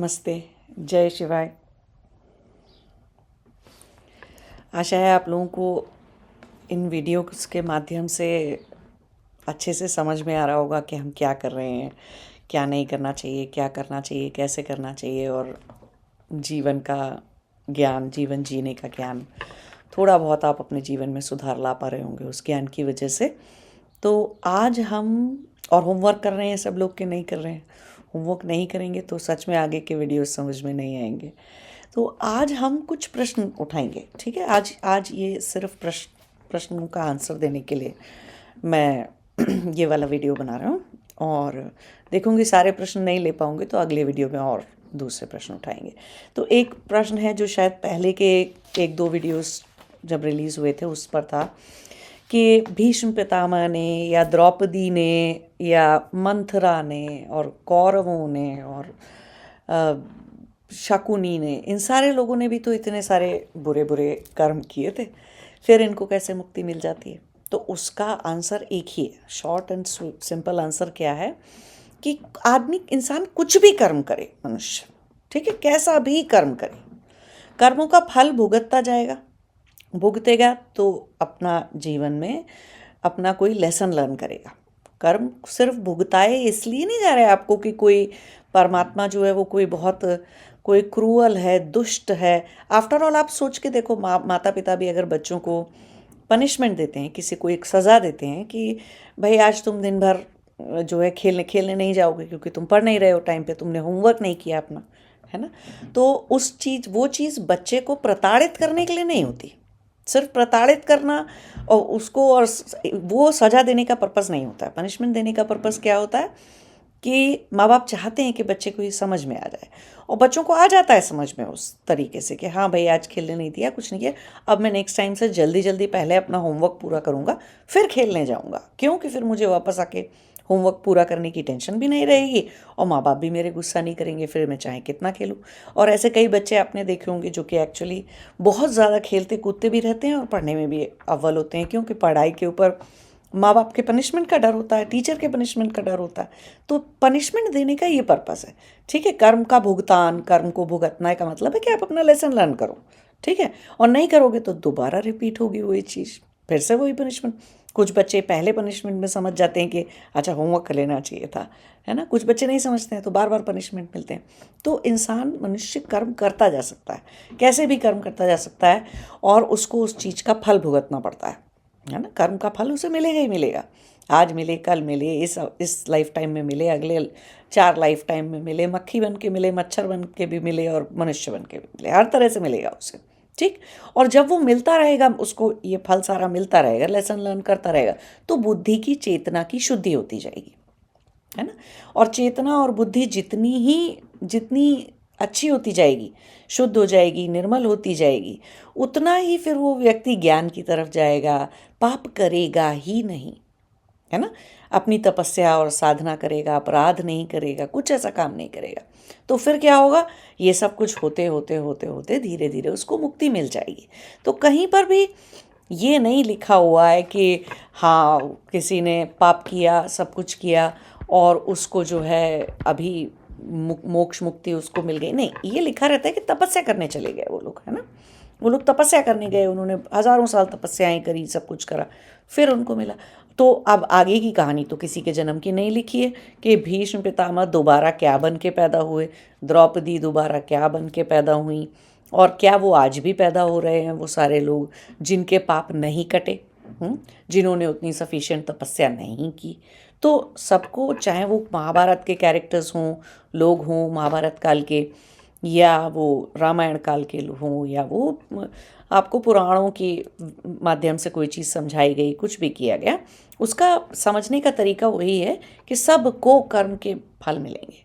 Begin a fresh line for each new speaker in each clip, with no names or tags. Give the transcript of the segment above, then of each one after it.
नमस्ते। जय शिवाय। आशा है आप लोगों को इन वीडियोस के माध्यम से अच्छे से समझ में आ रहा होगा कि हम क्या कर रहे हैं, क्या नहीं करना चाहिए, क्या करना चाहिए, कैसे करना चाहिए, और जीवन का ज्ञान, जीवन जीने का ज्ञान थोड़ा बहुत आप अपने जीवन में सुधार ला पा रहे होंगे उस ज्ञान की वजह से। तो आज हम और होमवर्क कर रहे हैं सब लोग, के नहीं कर रहे हैं। होमवर्क नहीं करेंगे तो सच में आगे के वीडियोस समझ में नहीं आएंगे। तो आज हम कुछ प्रश्न उठाएंगे, ठीक है। आज आज ये सिर्फ प्रश्नों का आंसर देने के लिए मैं ये वाला वीडियो बना रहा हूँ, और देखूंगी सारे प्रश्न नहीं ले पाऊंगे तो अगले वीडियो में और दूसरे प्रश्न उठाएंगे। तो एक प्रश्न है जो शायद पहले के एक दो वीडियोस जब रिलीज़ हुए थे उस पर था कि भीष्म पितामह ने या द्रौपदी ने या मंथरा ने और कौरवों ने और शकुनी ने, इन सारे लोगों ने भी तो इतने सारे बुरे बुरे कर्म किए थे, फिर इनको कैसे मुक्ति मिल जाती है। तो उसका आंसर एक ही है, शॉर्ट एंड सिंपल आंसर क्या है कि आदमी, इंसान कुछ भी कर्म करे, मनुष्य, ठीक है, कैसा भी कर्म करे, कर्मों का फल भुगतता जाएगा, भुगतेगा तो अपना जीवन में अपना कोई लेसन लर्न करेगा। कर्म सिर्फ भुगताए इसलिए नहीं जा रहा है आपको कि कोई परमात्मा जो है वो कोई क्रूअल है, दुष्ट है। आफ्टर ऑल आप सोच के देखो, माता पिता भी अगर बच्चों को पनिशमेंट देते हैं, किसी को एक सज़ा देते हैं कि भाई आज तुम दिन भर जो है खेलने खेलने नहीं जाओगे क्योंकि तुम पढ़ नहीं रहे हो टाइम पे, तुमने होमवर्क नहीं किया अपना, है ना। तो वो चीज़ बच्चे को प्रताड़ित करने के लिए नहीं होती, सिर्फ प्रताड़ित करना और उसको, और वो सज़ा देने का पर्पज़ नहीं होता है। पनिशमेंट देने का पर्पज़ क्या होता है कि माँ बाप चाहते हैं कि बच्चे को ये समझ में आ जाए, और बच्चों को आ जाता है समझ में उस तरीके से कि हाँ भाई आज खेलने नहीं दिया, कुछ नहीं किया, अब मैं नेक्स्ट टाइम से जल्दी जल्दी पहले अपना होमवर्क पूरा करूँगा फिर खेलने जाऊँगा, क्योंकि फिर मुझे वापस आके होमवर्क पूरा करने की टेंशन भी नहीं रहेगी और माँ बाप भी मेरे गुस्सा नहीं करेंगे, फिर मैं चाहे कितना खेलूँ। और ऐसे कई बच्चे आपने देखे होंगे जो कि एक्चुअली बहुत ज़्यादा खेलते कूदते भी रहते हैं और पढ़ने में भी अव्वल होते हैं, क्योंकि पढ़ाई के ऊपर माँ बाप के पनिशमेंट का डर होता है, टीचर के पनिशमेंट का डर होता है। तो पनिशमेंट देने का ये पर्पस है, ठीक है। कर्म का भुगतान, कर्म को भुगतना का मतलब है कि आप अपना लेसन लर्न करो, ठीक है। और नहीं करोगे तो दोबारा रिपीट होगी वही चीज़, फिर से वही पनिशमेंट। कुछ बच्चे पहले पनिशमेंट में समझ जाते हैं कि अच्छा होमवर्क कर लेना चाहिए था, है ना। कुछ बच्चे नहीं समझते हैं तो बार बार पनिशमेंट मिलते हैं। तो इंसान, मनुष्य कर्म करता जा सकता है, कैसे भी कर्म करता जा सकता है, और उसको उस चीज़ का फल भुगतना पड़ता है ना। कर्म का फल उसे मिलेगा ही मिलेगा, आज मिले, कल मिले, इस लाइफ टाइम में मिले, अगले 4 लाइफ टाइम में मिले, मक्खी बन के मिले, मच्छर बन के भी मिले और मनुष्य बन के भी मिले, हर तरह से मिलेगा उसे, ठीक। और जब वो मिलता रहेगा, उसको ये फल सारा मिलता रहेगा, लेसन लर्न करता रहेगा, तो बुद्धि की, चेतना की शुद्धि होती जाएगी, है ना। और चेतना और बुद्धि जितनी अच्छी होती जाएगी, शुद्ध हो जाएगी, निर्मल होती जाएगी, उतना ही फिर वो व्यक्ति ज्ञान की तरफ जाएगा, पाप करेगा ही नहीं, है ना। अपनी तपस्या और साधना करेगा, अपराध नहीं करेगा, कुछ ऐसा काम नहीं करेगा। तो फिर क्या होगा, ये सब कुछ होते होते होते होते धीरे धीरे उसको मुक्ति मिल जाएगी। तो कहीं पर भी ये नहीं लिखा हुआ है कि हाँ किसी ने पाप किया, सब कुछ किया और उसको जो है अभी मोक्ष मुक्ति उसको मिल गई, नहीं। ये लिखा रहता है कि तपस्या करने चले गए वो लोग, है ना। वो लोग तपस्या करने गए, उन्होंने हज़ारों साल तपस्याएं करी, सब कुछ करा, फिर उनको मिला। तो अब आगे की कहानी तो किसी के जन्म की नहीं लिखी है कि भीष्म पितामह दोबारा क्या बन के पैदा हुए, द्रौपदी दोबारा क्या बन के पैदा हुई, और क्या वो आज भी पैदा हो रहे हैं वो सारे लोग जिनके पाप नहीं कटे, जिन्होंने उतनी सफिशिएंट तपस्या नहीं की। तो सबको, चाहे वो महाभारत के कैरेक्टर्स हों, लोग हों महाभारत काल के, या वो रामायण काल के हों, या वो आपको पुराणों के माध्यम से कोई चीज़ समझाई गई, कुछ भी किया गया, उसका समझने का तरीका वही है कि सबको कर्म के फल मिलेंगे।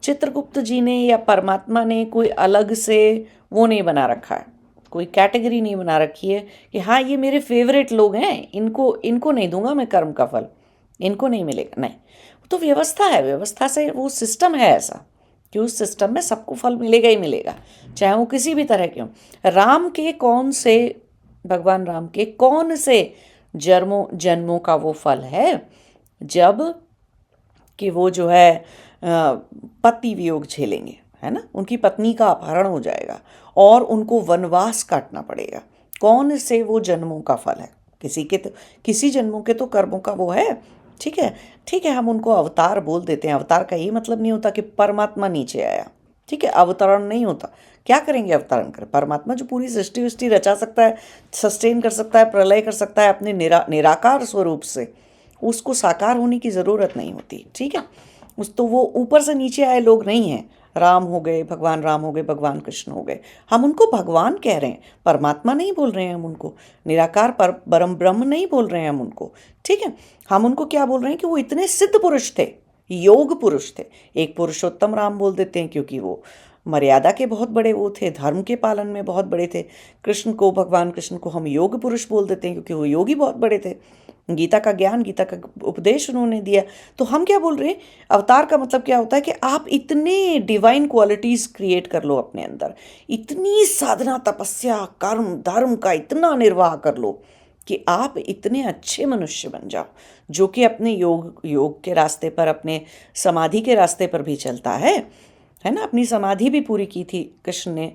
चित्रगुप्त जी ने या परमात्मा ने कोई अलग से वो नहीं बना रखा है, कोई कैटेगरी नहीं बना रखी है कि हाँ ये मेरे फेवरेट लोग हैं, इनको नहीं दूंगा मैं कर्म का फल, इनको नहीं मिलेगा, नहीं। तो व्यवस्था है, व्यवस्था से वो सिस्टम है ऐसा कि उस सिस्टम में सबको फल मिलेगा ही मिलेगा, चाहे वो किसी भी तरह के हों। भगवान राम के कौन से जन्मों का वो फल है, जब कि वो जो है पति वियोग झेलेंगे, है ना, उनकी पत्नी का अपहरण हो जाएगा और उनको वनवास काटना पड़ेगा। कौन से वो जन्मों का फल है, किसी के तो, किसी जन्मों के तो कर्मों का वो है। ठीक है, ठीक है, हम उनको अवतार बोल देते हैं। अवतार का ये मतलब नहीं होता कि परमात्मा नीचे आया। ठीक है, अवतरण नहीं होता। क्या करेंगे अवतरण कर? परमात्मा जो पूरी सृष्टि वृष्टि रचा सकता है, सस्टेन कर सकता है, प्रलय कर सकता है अपने निराकार स्वरूप से, उसको साकार होने की ज़रूरत नहीं होती। ठीक है, उस तो वो ऊपर से नीचे आए लोग नहीं हैं। राम हो गए, भगवान राम हो गए, भगवान कृष्ण हो गए, हम उनको भगवान कह रहे हैं, परमात्मा नहीं बोल रहे हैं हम उनको। निराकार परम ब्रह्म नहीं बोल रहे हैं हम उनको। ठीक है, हम उनको क्या बोल रहे हैं कि वो इतने सिद्ध पुरुष थे, योग पुरुष थे। एक पुरुषोत्तम राम बोल देते हैं क्योंकि वो मर्यादा के बहुत बड़े वो थे, धर्म के पालन में बहुत बड़े थे। कृष्ण को, भगवान कृष्ण को हम योग पुरुष बोल देते हैं क्योंकि वो योगी बहुत बड़े थे। गीता का ज्ञान, गीता का उपदेश उन्होंने दिया। तो हम क्या बोल रहे हैं, अवतार का मतलब क्या होता है कि आप इतने डिवाइन क्वालिटीज़ क्रिएट कर लो अपने अंदर, इतनी साधना, तपस्या, कर्म, धर्म का इतना निर्वाह कर लो कि आप इतने अच्छे मनुष्य बन जाओ, जो कि अपने योग के रास्ते पर, अपने समाधि के रास्ते पर भी चलता है ना। अपनी समाधि भी पूरी की थी कृष्ण ने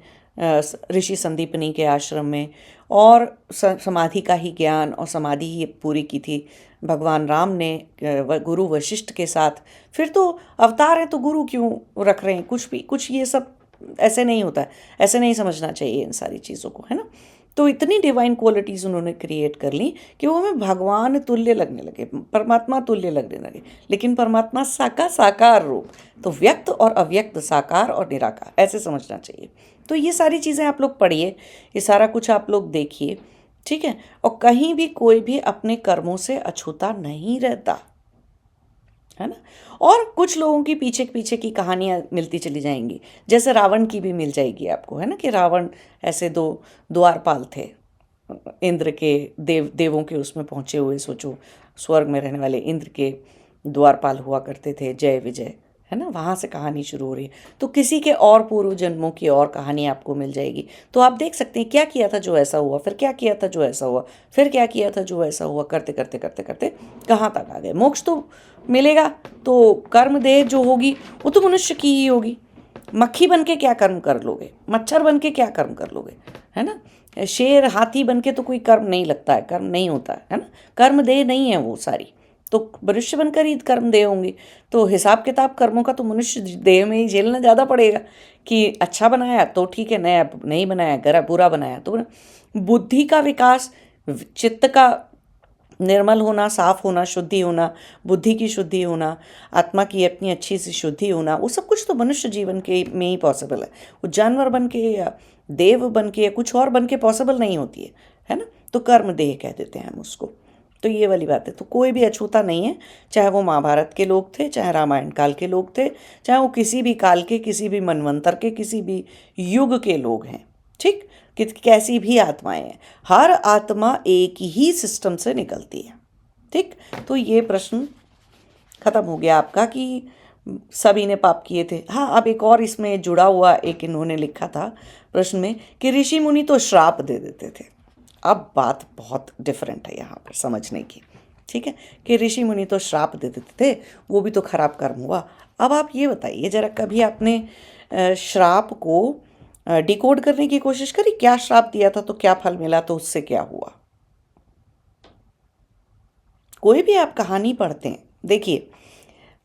ऋषि संदीपनी के आश्रम में, और समाधि का ही ज्ञान और समाधि ही पूरी की थी भगवान राम ने गुरु वशिष्ठ के साथ। फिर तो अवतार हैं तो गुरु क्यों रख रहे हैं? कुछ भी कुछ ये सब ऐसे नहीं होता है, ऐसे नहीं समझना चाहिए इन सारी चीज़ों को, है ना। तो इतनी डिवाइन क्वालिटीज़ उन्होंने क्रिएट कर ली कि वो हमें भगवान तुल्य लगने लगे, परमात्मा तुल्य लगने लगे। लेकिन परमात्मा साकार रूप, तो व्यक्त और अव्यक्त, साकार और निराकार, ऐसे समझना चाहिए। तो ये सारी चीज़ें आप लोग पढ़िए, ये सारा कुछ आप लोग देखिए। ठीक है, और कहीं भी कोई भी अपने कर्मों से अछूता नहीं रहता, है ना। और कुछ लोगों की पीछे पीछे की कहानियाँ मिलती चली जाएंगी, जैसे रावण की भी मिल जाएगी आपको, है ना, कि रावण ऐसे दो द्वारपाल थे, इंद्र के देवों के उसमें पहुँचे हुए। सोचो, स्वर्ग में रहने वाले इंद्र के द्वारपाल हुआ करते थे, जय विजय, है ना। वहाँ से कहानी शुरू हो रही है। तो किसी के और पूर्व जन्मों की और कहानी आपको मिल जाएगी। तो आप देख सकते हैं क्या किया था जो ऐसा हुआ, फिर क्या किया था जो ऐसा हुआ, फिर क्या किया था जो ऐसा हुआ, करते करते करते करते कहाँ तक आ गए। मोक्ष तो मिलेगा, तो कर्म देह जो होगी वो तो मनुष्य की ही होगी। मक्खी बन के क्या कर्म कर लोगे, मच्छर बन के क्या कर्म कर लोगे, है ना। शेर हाथी बन के तो कोई कर्म नहीं लगता है, कर्म नहीं होता है ना। कर्म देह नहीं है वो सारी, तो मनुष्य बनकर ही कर्म देह होंगे। तो हिसाब किताब कर्मों का तो मनुष्य देह में ही झेलना ज़्यादा पड़ेगा, कि अच्छा बनाया तो ठीक है, नया नहीं बनाया, गरा बुरा बनाया तो बुद्धि का विकास, चित्त का निर्मल होना, साफ होना, शुद्धि होना, बुद्धि की शुद्धि होना, आत्मा की अपनी अच्छी सी शुद्धि होना, वो सब कुछ तो मनुष्य जीवन के में ही पॉसिबल है। वो जानवर बन के या देव बन के या कुछ और बन के पॉसिबल नहीं होती है ना। तो कर्म देह कह देते हैं हम उसको। तो ये वाली बात है। तो कोई भी अछूता नहीं है, चाहे वो महाभारत के लोग थे, चाहे रामायण काल के लोग थे, चाहे वो किसी भी काल के, किसी भी मनवंतर के, किसी भी युग के लोग हैं। ठीक, कि कैसी भी आत्माएं हैं, हर आत्मा एक ही सिस्टम से निकलती है। ठीक, तो ये प्रश्न खत्म हो गया आपका कि सभी ने पाप किए थे। हाँ, अब एक और इसमें जुड़ा हुआ एक इन्होंने लिखा था प्रश्न में कि ऋषि मुनि तो श्राप दे देते थे। अब बात बहुत डिफरेंट है यहाँ पर समझने की। ठीक है, कि ऋषि मुनि तो श्राप दे देते थे, वो भी तो खराब कर्म हुआ। अब आप ये बताइए जरा, कभी आपने श्राप को डिकोड करने की कोशिश करी? क्या श्राप दिया था तो क्या फल मिला, तो उससे क्या हुआ? कोई भी आप कहानी पढ़ते हैं, देखिए,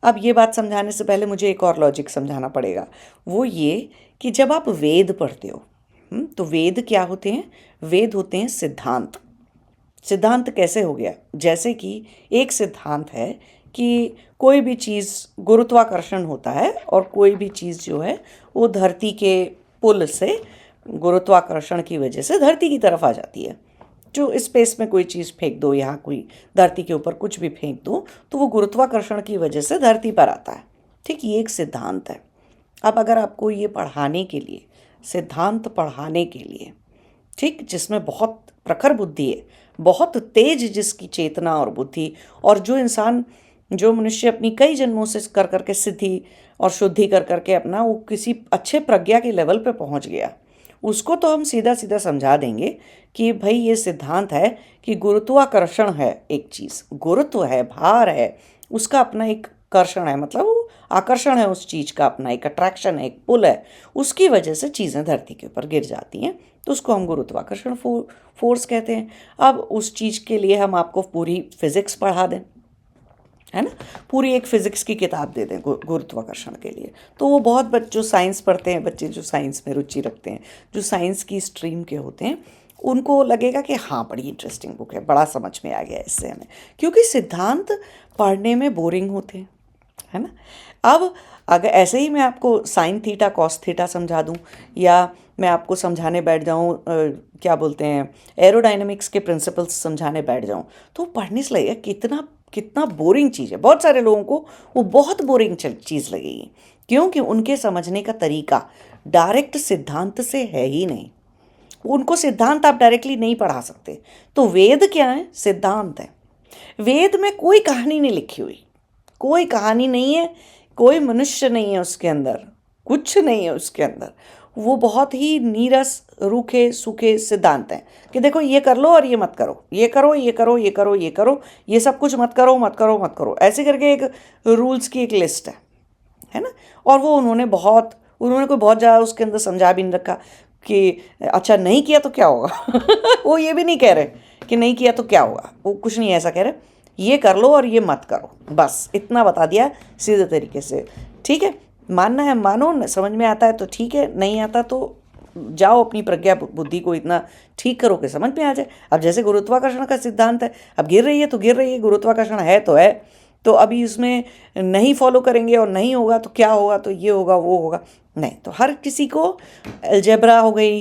अब ये बात समझाने से पहले मुझे एक और लॉजिक समझाना पड़ेगा। वो ये कि जब आप वेद पढ़ते हो, तो वेद क्या होते हैं? वेद होते हैं सिद्धांत। सिद्धांत कैसे हो गया? जैसे कि एक सिद्धांत है कि कोई भी चीज़, गुरुत्वाकर्षण होता है, और कोई भी चीज़ जो है वो धरती के पुल से गुरुत्वाकर्षण की वजह से धरती की तरफ आ जाती है। जो स्पेस में कोई चीज़ फेंक दो, यहाँ कोई धरती के ऊपर कुछ भी फेंक दो, तो वो गुरुत्वाकर्षण की वजह से धरती पर आता है। ठीक, ये एक सिद्धांत है। अब अगर आपको ये पढ़ाने के लिए, सिद्धांत पढ़ाने के लिए, ठीक, जिसमें बहुत प्रखर बुद्धि है, बहुत तेज जिसकी चेतना और बुद्धि, और जो मनुष्य अपनी कई जन्मों से कर करके सिद्धि और शुद्धि कर करके अपना वो किसी अच्छे प्रज्ञा के लेवल पे पहुंच गया, उसको तो हम सीधा सीधा समझा देंगे कि भाई ये सिद्धांत है कि गुरुत्वाकर्षण है, एक चीज़ गुरुत्व है, भार है, उसका अपना एक कर्षण है, मतलब वो आकर्षण है उस चीज़ का, अपना एक अट्रैक्शन है, एक पुल है, उसकी वजह से चीज़ें धरती के ऊपर गिर जाती हैं, तो उसको हम गुरुत्वाकर्षण फोर्स कहते हैं। अब उस चीज़ के लिए हम आपको पूरी फिजिक्स पढ़ा दें, है ना, पूरी एक फिजिक्स की किताब दे दें गुरुत्वाकर्षण के लिए, तो वो बहुत जो साइंस पढ़ते हैं बच्चे, जो साइंस में रुचि रखते हैं, जो साइंस की स्ट्रीम के होते हैं, उनको लगेगा कि हाँ बड़ी इंटरेस्टिंग बुक है, बड़ा समझ में आ गया इससे हमें, क्योंकि सिद्धांत पढ़ने में बोरिंग होते हैं, है ना। अब अगर ऐसे ही मैं आपको साइन थीटा कॉस थीटा समझा दूं, या मैं आपको समझाने बैठ जाऊं क्या बोलते हैं एरोडायनेमिक्स के प्रिंसिपल्स समझाने बैठ जाऊं, तो पढ़ने से लगेगा कितना कितना बोरिंग चीज़ है। बहुत सारे लोगों को वो बहुत बोरिंग चीज़ लगेगी, क्योंकि उनके समझने का तरीका डायरेक्ट सिद्धांत से है ही नहीं। उनको सिद्धांत आप डायरेक्टली नहीं पढ़ा सकते। तो वेद क्या है? सिद्धांत है। वेद में कोई कहानी नहीं लिखी हुई, कोई कहानी नहीं है, कोई मनुष्य नहीं है उसके अंदर, कुछ नहीं है उसके अंदर। वो बहुत ही नीरस रूखे सूखे सिद्धांत हैं कि देखो ये कर लो और ये मत करो, ये करो ये करो ये करो ये करो, ये सब कुछ मत करो मत करो मत करो, ऐसे करके एक रूल्स की एक लिस्ट है ना। और वो उन्होंने कोई बहुत ज़्यादा उसके अंदर समझा भी नहीं रखा कि अच्छा नहीं किया तो क्या होगा वो ये भी नहीं कह रहे कि नहीं किया तो क्या होगा, वो कुछ नहीं ऐसा कह रहे, ये कर लो और ये मत करो, बस इतना बता दिया सीधे तरीके से। ठीक है, मानना है मानो, समझ में आता है तो ठीक है, नहीं आता तो जाओ अपनी प्रज्ञा बुद्धि को इतना ठीक करो कि समझ में आ जाए। अब जैसे गुरुत्वाकर्षण का सिद्धांत है, अब गिर रही है तो गिर रही है, गुरुत्वाकर्षण है तो अभी इसमें नहीं फॉलो करेंगे और नहीं होगा तो क्या होगा, तो ये होगा वो होगा, नहीं। तो हर किसी को अलजेब्रा हो गई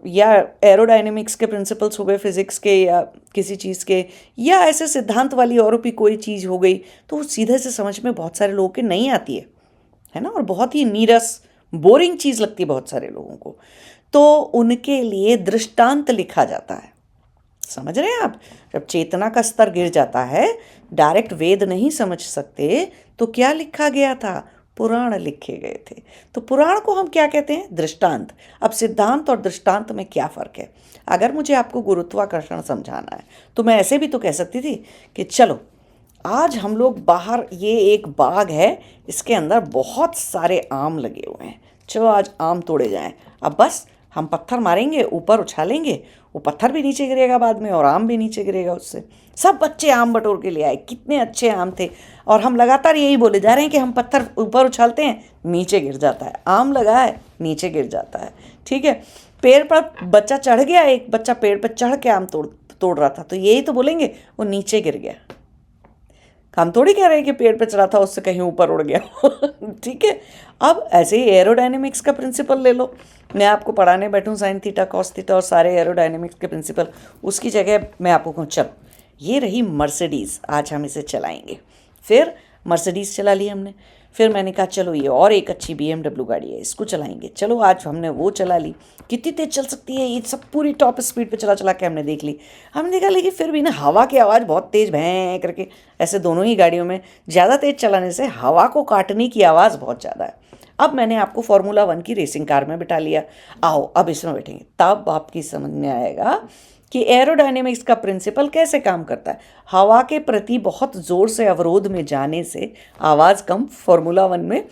या एरोडायनेमिक्स के प्रिंसिपल्स हो गए फिजिक्स के, या किसी चीज़ के, या ऐसे सिद्धांत वाली और भी कोई चीज़ हो गई, तो वो सीधे से समझ में बहुत सारे लोगों के नहीं आती है ना, और बहुत ही नीरस बोरिंग चीज़ लगती है बहुत सारे लोगों को। तो उनके लिए दृष्टांत लिखा जाता है, समझ रहे हैं आप। जब चेतना का स्तर गिर जाता है, डायरेक्ट वेद नहीं समझ सकते, तो क्या लिखा गया था? पुराण लिखे गए थे। तो पुराण को हम क्या कहते हैं? दृष्टांत। अब सिद्धांत और दृष्टांत में क्या फ़र्क है? अगर मुझे आपको गुरुत्वाकर्षण समझाना है तो मैं ऐसे भी तो कह सकती थी कि चलो आज हम लोग बाहर, ये एक बाग है, इसके अंदर बहुत सारे आम लगे हुए हैं, चलो आज आम तोड़े जाएं। अब बस हम पत्थर मारेंगे, ऊपर उछालेंगे, वो पत्थर भी नीचे गिरेगा बाद में और आम भी नीचे गिरेगा उससे। सब बच्चे आम बटोर के ले आए, कितने अच्छे आम थे, और हम लगातार यही बोले जा रहे हैं कि हम पत्थर ऊपर उछालते हैं, नीचे गिर जाता है, आम लगा है नीचे गिर जाता है। ठीक है, पेड़ पर बच्चा चढ़ गया, एक बच्चा पेड़ पर चढ़ के आम तोड़ रहा था, तो यही तो बोलेंगे वो नीचे गिर गया। हम थोड़ी कह रहे हैं कि पेड़ पे चढ़ा था उससे कहीं ऊपर उड़ गया ठीक है। अब ऐसे ही एरोडायनेमिक्स का प्रिंसिपल ले लो, मैं आपको पढ़ाने बैठूं साइन थीटा कॉस थीटा और सारे एरोडायनेमिक्स के प्रिंसिपल, उसकी जगह मैं आपको कहूँ चलो ये रही मर्सिडीज़, आज हम इसे चलाएंगे। फिर मर्सिडीज़ चला ली हमने, फिर मैंने कहा चलो ये और एक अच्छी BMW गाड़ी है, इसको चलाएंगे। चलो आज हमने वो चला ली, कितनी तेज़ चल सकती है ये, सब पूरी टॉप स्पीड पे चला चला के हमने देख ली। हमने देखा लेकिन फिर भी ना हवा की आवाज़ बहुत तेज़ भैं करके, ऐसे दोनों ही गाड़ियों में ज़्यादा तेज़ चलाने से हवा को काटने की आवाज़ बहुत ज़्यादा है। अब मैंने आपको फार्मूला 1 की रेसिंग कार में बिठा लिया, आओ अब इसमें बैठेंगे, तब आपकी समझ में आएगा कि एरोडायनेमिक्स का प्रिंसिपल कैसे काम करता है। हवा के प्रति बहुत ज़ोर से अवरोध में जाने से आवाज़ कम, फार्मूला 1 में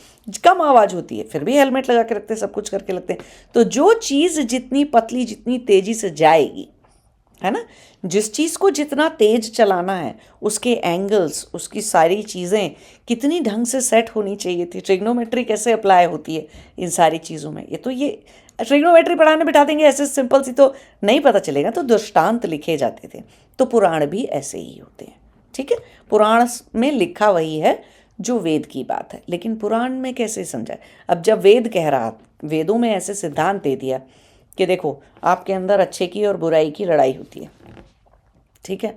कम आवाज़ होती है, फिर भी हेलमेट लगा के रखते हैं, सब कुछ करके लगते हैं। तो जो चीज़ जितनी पतली, जितनी तेज़ी से जाएगी, है ना, जिस चीज़ को जितना तेज चलाना है, उसके एंगल्स, उसकी सारी चीज़ें कितनी ढंग से सेट होनी चाहिए थी, ट्रिग्नोमेट्री कैसे अप्लाई होती है इन सारी चीज़ों में, ये ट्रिग्नोमेट्री पढ़ाने बिठा देंगे ऐसे सिंपल सी तो नहीं पता चलेगा, तो दृष्टांत लिखे जाते थे। तो पुराण भी ऐसे ही होते हैं। ठीक है, पुराण में लिखा वही है जो वेद की बात है, लेकिन पुराण में कैसे समझाए। अब जब वेद कह रहा, वेदों में ऐसे सिद्धांत दे दिया कि देखो आपके अंदर अच्छे की और बुराई की लड़ाई होती है। ठीक है,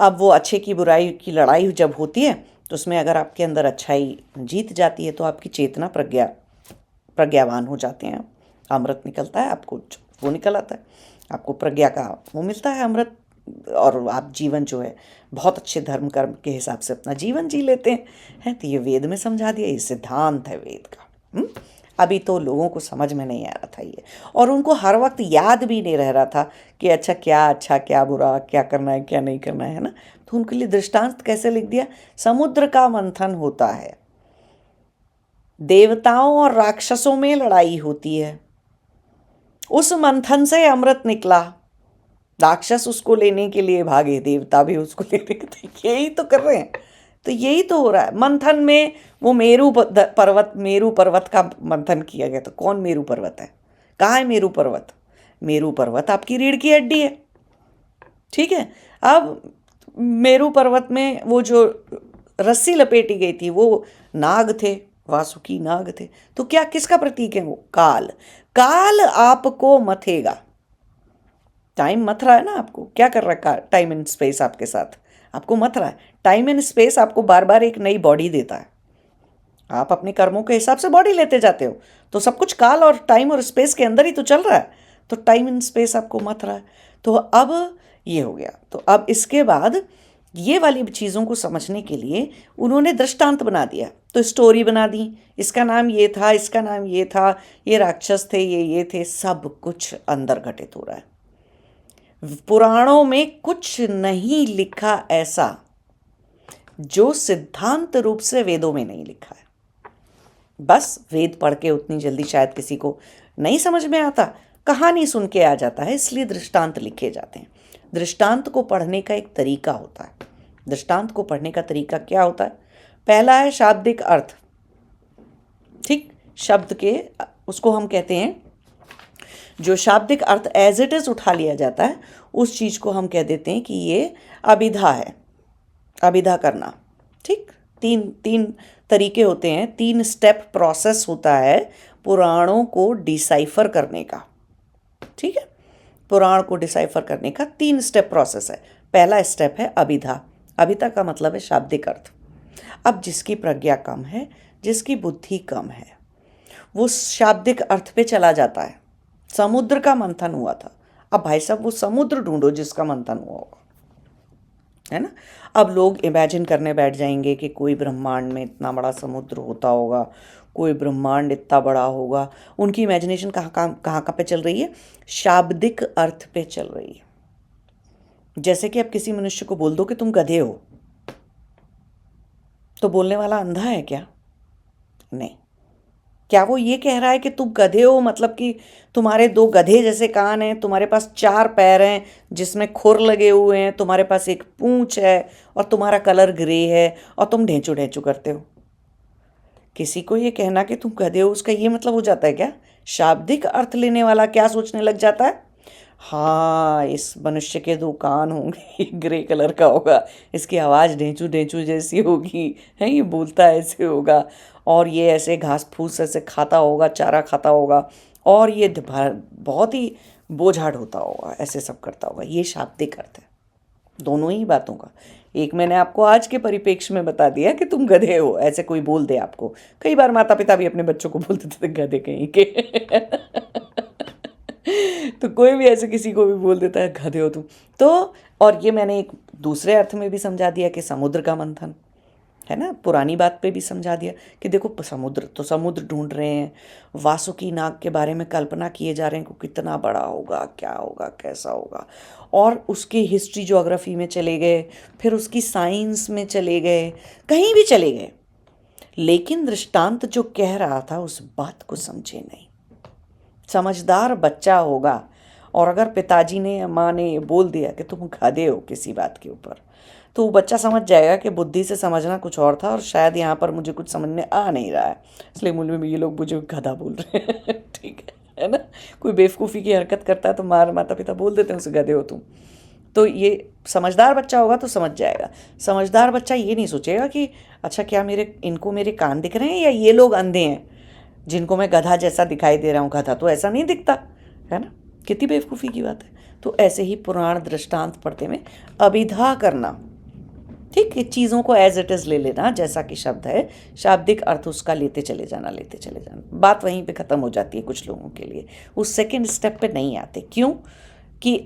अब वो अच्छे की बुराई की लड़ाई जब होती है तो उसमें अगर आपके अंदर अच्छाई जीत जाती है तो आपकी चेतना प्रज्ञावान हो जाते हैं, अमृत निकलता है, आपको वो निकल आता है, आपको प्रज्ञा का वो मिलता है अमृत, और आप जीवन जो है बहुत अच्छे धर्म कर्म के हिसाब से अपना जीवन जी लेते हैं। तो ये वेद में समझा दिया, ये सिद्धांत है वेद का। अभी तो लोगों को समझ में नहीं आ रहा था ये, और उनको हर वक्त याद भी नहीं रह रहा था कि अच्छा क्या बुरा, क्या करना है क्या नहीं करना है ना। तो उनके लिए दृष्टांत कैसे लिख दिया? समुद्र का मंथन होता है, देवताओं और राक्षसों में लड़ाई होती है, उस मंथन से अमृत निकला, राक्षस उसको लेने के लिए भागे, देवता भी उसको लेने के लिए, यही तो कर रहे हैं। तो यही तो हो रहा है मंथन में। वो मेरू पर्वत का मंथन किया गया। तो कौन मेरू पर्वत है? कहाँ है मेरू पर्वत? मेरू पर्वत आपकी रीढ़ की हड्डी है, ठीक है। अब मेरू पर्वत में वो जो रस्सी लपेटी गई थी वो नाग थे, वासुकी नाग थे। तो क्या किसका प्रतीक है वो? काल। काल आपको मथेगा। टाइम मथ रहा है ना आपको। क्या कर रहा है टाइम एंड स्पेस आपके साथ? आपको मथ रहा है। टाइम एंड स्पेस आपको बार बार एक नई बॉडी देता है। आप अपने कर्मों के हिसाब से बॉडी लेते जाते हो, तो सब कुछ काल और टाइम और स्पेस के अंदर ही तो चल रहा है। तो टाइम एंड स्पेस आपको मथ रहा है। तो अब ये हो गया। तो अब इसके बाद ये वाली चीज़ों को समझने के लिए उन्होंने दृष्टांत बना दिया। तो स्टोरी बना दी, इसका नाम ये था, इसका नाम ये था, ये राक्षस थे, ये थे, सब कुछ अंदर घटित हो रहा है। पुराणों में कुछ नहीं लिखा ऐसा जो सिद्धांत रूप से वेदों में नहीं लिखा है। बस वेद पढ़ के उतनी जल्दी शायद किसी को नहीं समझ में आता, कहानी सुन के आ जाता है, इसलिए दृष्टांत लिखे जाते हैं। दृष्टांत को पढ़ने का एक तरीका होता है। दृष्टांत को पढ़ने का तरीका क्या होता है? पहला है शाब्दिक अर्थ, ठीक। शब्द के उसको हम कहते हैं, जो शाब्दिक अर्थ एज इट इज उठा लिया जाता है, उस चीज़ को हम कह देते हैं कि ये अभिधा है, अभिधा करना, ठीक। तीन तरीके होते हैं, 3 स्टेप प्रोसेस होता है पुराणों को डिसाइफर करने का, ठीक है। पुराण को डिसाइफर करने का 3 स्टेप प्रोसेस है। पहला स्टेप है अभिधा। अभिधा का मतलब है शाब्दिक अर्थ। अब जिसकी प्रज्ञा कम है, जिसकी बुद्धि कम है, वो शाब्दिक अर्थ पे चला जाता है। समुद्र का मंथन हुआ था, अब भाई साहब वो समुद्र ढूंढो जिसका मंथन हुआ होगा, है ना। अब लोग इमेजिन करने बैठ जाएंगे कि कोई ब्रह्मांड में इतना बड़ा समुद्र होता होगा, कोई ब्रह्मांड इतना बड़ा होगा। उनकी इमेजिनेशन कहाँ पे चल रही है? शाब्दिक अर्थ पे चल रही है। जैसे कि आप किसी मनुष्य को बोल दो कि तुम गधे हो, तो बोलने वाला अंधा है क्या? नहीं। क्या वो ये कह रहा है कि तुम गधे हो, मतलब कि तुम्हारे 2 गधे जैसे कान हैं, तुम्हारे पास 4 पैर हैं जिसमें खुर लगे हुए हैं, तुम्हारे पास एक पूंछ है और तुम्हारा कलर ग्रे है और तुम ढेंचू ढेंचू करते हो? किसी को ये कहना कि तुम गधे हो, उसका ये मतलब हो जाता है क्या? शाब्दिक अर्थ लेने वाला क्या सोचने लग जाता है? हाँ, इस मनुष्य के 2 कान होंगे, ग्रे कलर का होगा, इसकी आवाज़ ढेंचू ढेंचू जैसी होगी, है, ये बोलता ऐसे होगा, और ये ऐसे घास फूस ऐसे खाता होगा, चारा खाता होगा, और ये बहुत ही बोझाड़ होता होगा, ऐसे सब करता होगा। ये शाब्दिक अर्थ है दोनों ही बातों का। एक मैंने आपको आज के परिप्रेक्ष्य में बता दिया कि तुम गधे हो, ऐसे कोई बोल दे आपको। कई बार माता पिता भी अपने बच्चों को बोल देते थे गधे कहीं के तो कोई भी ऐसे किसी को भी बोल देता है गधे हो तुम। तो और ये मैंने एक दूसरे अर्थ में भी समझा दिया कि समुद्र का मंथन है ना, पुरानी बात पे भी समझा दिया कि देखो समुद्र ढूंढ रहे हैं, वासुकी नाग के बारे में कल्पना किए जा रहे हैं कि कितना बड़ा होगा, क्या होगा, कैसा होगा, और उसके हिस्ट्री ज्योग्राफी में चले गए, फिर उसकी साइंस में चले गए, कहीं भी चले गए, लेकिन दृष्टांत जो कह रहा था उस बात को समझे नहीं। समझदार बच्चा होगा, और अगर पिताजी ने या माँ ने ये बोल दिया कि तुम गधे हो किसी बात के ऊपर, तो वो बच्चा समझ जाएगा कि बुद्धि से समझना कुछ और था और शायद यहाँ पर मुझे कुछ समझ में आ नहीं रहा है, इसलिए मूल में ये लोग मुझे गधा बोल रहे हैं ठीक है ना। कोई बेवकूफ़ी की हरकत करता है तो माता पिता बोल देते हैं उसे गधे हो तुम। तो ये समझदार बच्चा होगा तो समझ जाएगा। समझदार बच्चा ये नहीं सोचेगा कि अच्छा क्या इनको मेरे कान दिख रहे हैं या ये लोग अंधे हैं जिनको मैं गधा जैसा दिखाई दे रहा हूँ, गधा तो ऐसा नहीं दिखता है ना। कितनी बेवकूफ़ी की बात है। तो ऐसे ही पुराण दृष्टांत पढ़ते में अभिधा करना, ठीक है, चीज़ों को एज इट इज़ ले लेना, जैसा कि शब्द है, शाब्दिक अर्थ उसका लेते चले जाना। बात वहीं पे ख़त्म हो जाती है कुछ लोगों के लिए। उस सेकेंड स्टेप पे नहीं आते। क्यों? कि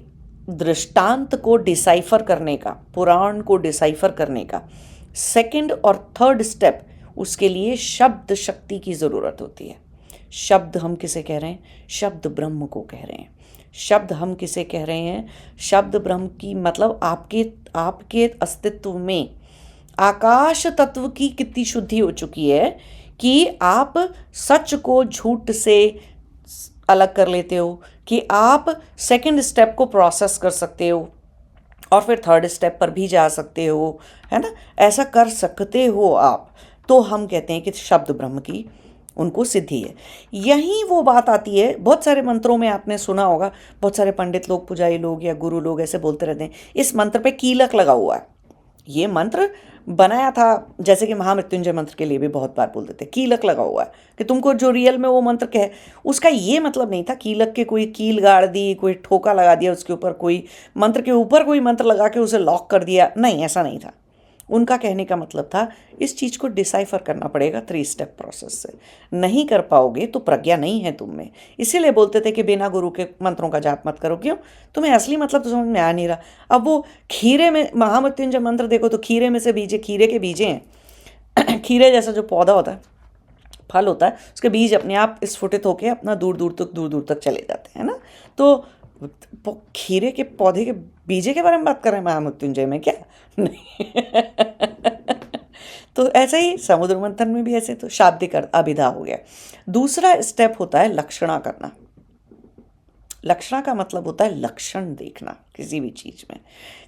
दृष्टांत को डिसाइफर करने का, पुराण को डिसाइफर करने का सेकेंड और थर्ड स्टेप, उसके लिए शब्द शक्ति की ज़रूरत होती है। शब्द हम किसे कह रहे हैं? शब्द ब्रह्म को कह रहे हैं। शब्द हम किसे कह रहे हैं? शब्द ब्रह्म की मतलब आपके आपके अस्तित्व में आकाश तत्व की कितनी शुद्धि हो चुकी है कि आप सच को झूठ से अलग कर लेते हो, कि आप सेकंड स्टेप को प्रोसेस कर सकते हो और फिर थर्ड स्टेप पर भी जा सकते हो, है ना? ऐसा कर सकते हो आप, तो हम कहते हैं कि शब्द ब्रह्म की उनको सिद्धि है। यहीं वो बात आती है, बहुत सारे मंत्रों में आपने सुना होगा, बहुत सारे पंडित लोग, पुजारी लोग या गुरु लोग ऐसे बोलते रहते हैं इस मंत्र पे कीलक लगा हुआ है। ये मंत्र बनाया था, जैसे कि महामृत्युंजय मंत्र के लिए भी बहुत बार बोल देते कीलक लगा हुआ है, कि तुमको जो रियल में वो मंत्र कहे, उसका ये मतलब नहीं था कीलक के कोई कील गाड़ दी, कोई ठोका लगा दिया उसके ऊपर, कोई मंत्र के ऊपर कोई मंत्र लगा के उसे लॉक कर दिया, नहीं, ऐसा नहीं था। उनका कहने का मतलब था इस चीज़ को डिसाइफर करना पड़ेगा 3 स्टेप प्रोसेस से, नहीं कर पाओगे तो प्रज्ञा नहीं है तुम में। इसीलिए बोलते थे कि बिना गुरु के मंत्रों का जाप मत करो, क्यों? तुम्हें असली मतलब तो समझ में आ नहीं रहा। अब वो खीरे में महामृत्युंजय मंत्र देखो तो खीरे में से बीजे, खीरे के बीजे हैं खीरे जैसा जो पौधा होता है, फल होता है, उसके बीज अपने आप स्फुटित होकर अपना दूर दूर तक चले जाते हैं ना। तो खीरे के पौधे के बीजे के बारे में बात कर रहे हैं महामृत्युंजय में क्या? नहीं तो ऐसे ही समुद्र मंथन में भी ऐसे, तो शाब्दिक अभिधा हो गया। दूसरा स्टेप होता है लक्षणा करना। लक्षणा का मतलब होता है लक्षण देखना किसी भी चीज में,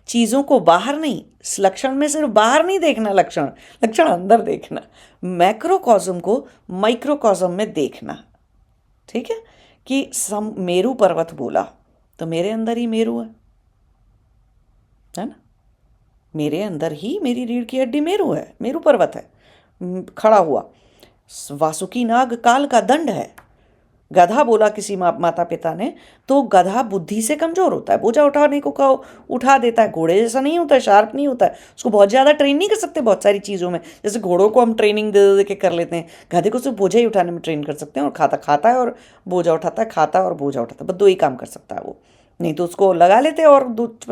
चीजों को बाहर नहीं, लक्षण में सिर्फ बाहर नहीं देखना, लक्षण लक्षण अंदर देखना, मैक्रोकॉज्म को माइक्रोकॉज्म में देखना। ठीक है, कि मेरू पर्वत बोला तो मेरे अंदर ही मेरू है ना, मेरे अंदर ही मेरी रीढ़ की हड्डी मेरू है, मेरू पर्वत है खड़ा हुआ। वासुकी नाग काल का दंड है। गधा बोला किसी माता पिता ने, तो गधा बुद्धि से कमजोर होता है, बोझा उठाने को कहो उठा देता है, घोड़े जैसा नहीं होता है, शार्प नहीं होता है, उसको बहुत ज़्यादा ट्रेन नहीं कर सकते बहुत सारी चीज़ों में। जैसे घोड़ों को हम ट्रेनिंग दे दे के कर लेते हैं, गधे को सिर्फ बोझा ही उठाने में ट्रेन कर सकते हैं, और खाता है और बोझा उठाता है, खाता और बोझा उठाता है, बस 2 ही काम कर सकता है वो, नहीं तो उसको लगा लेते हैं और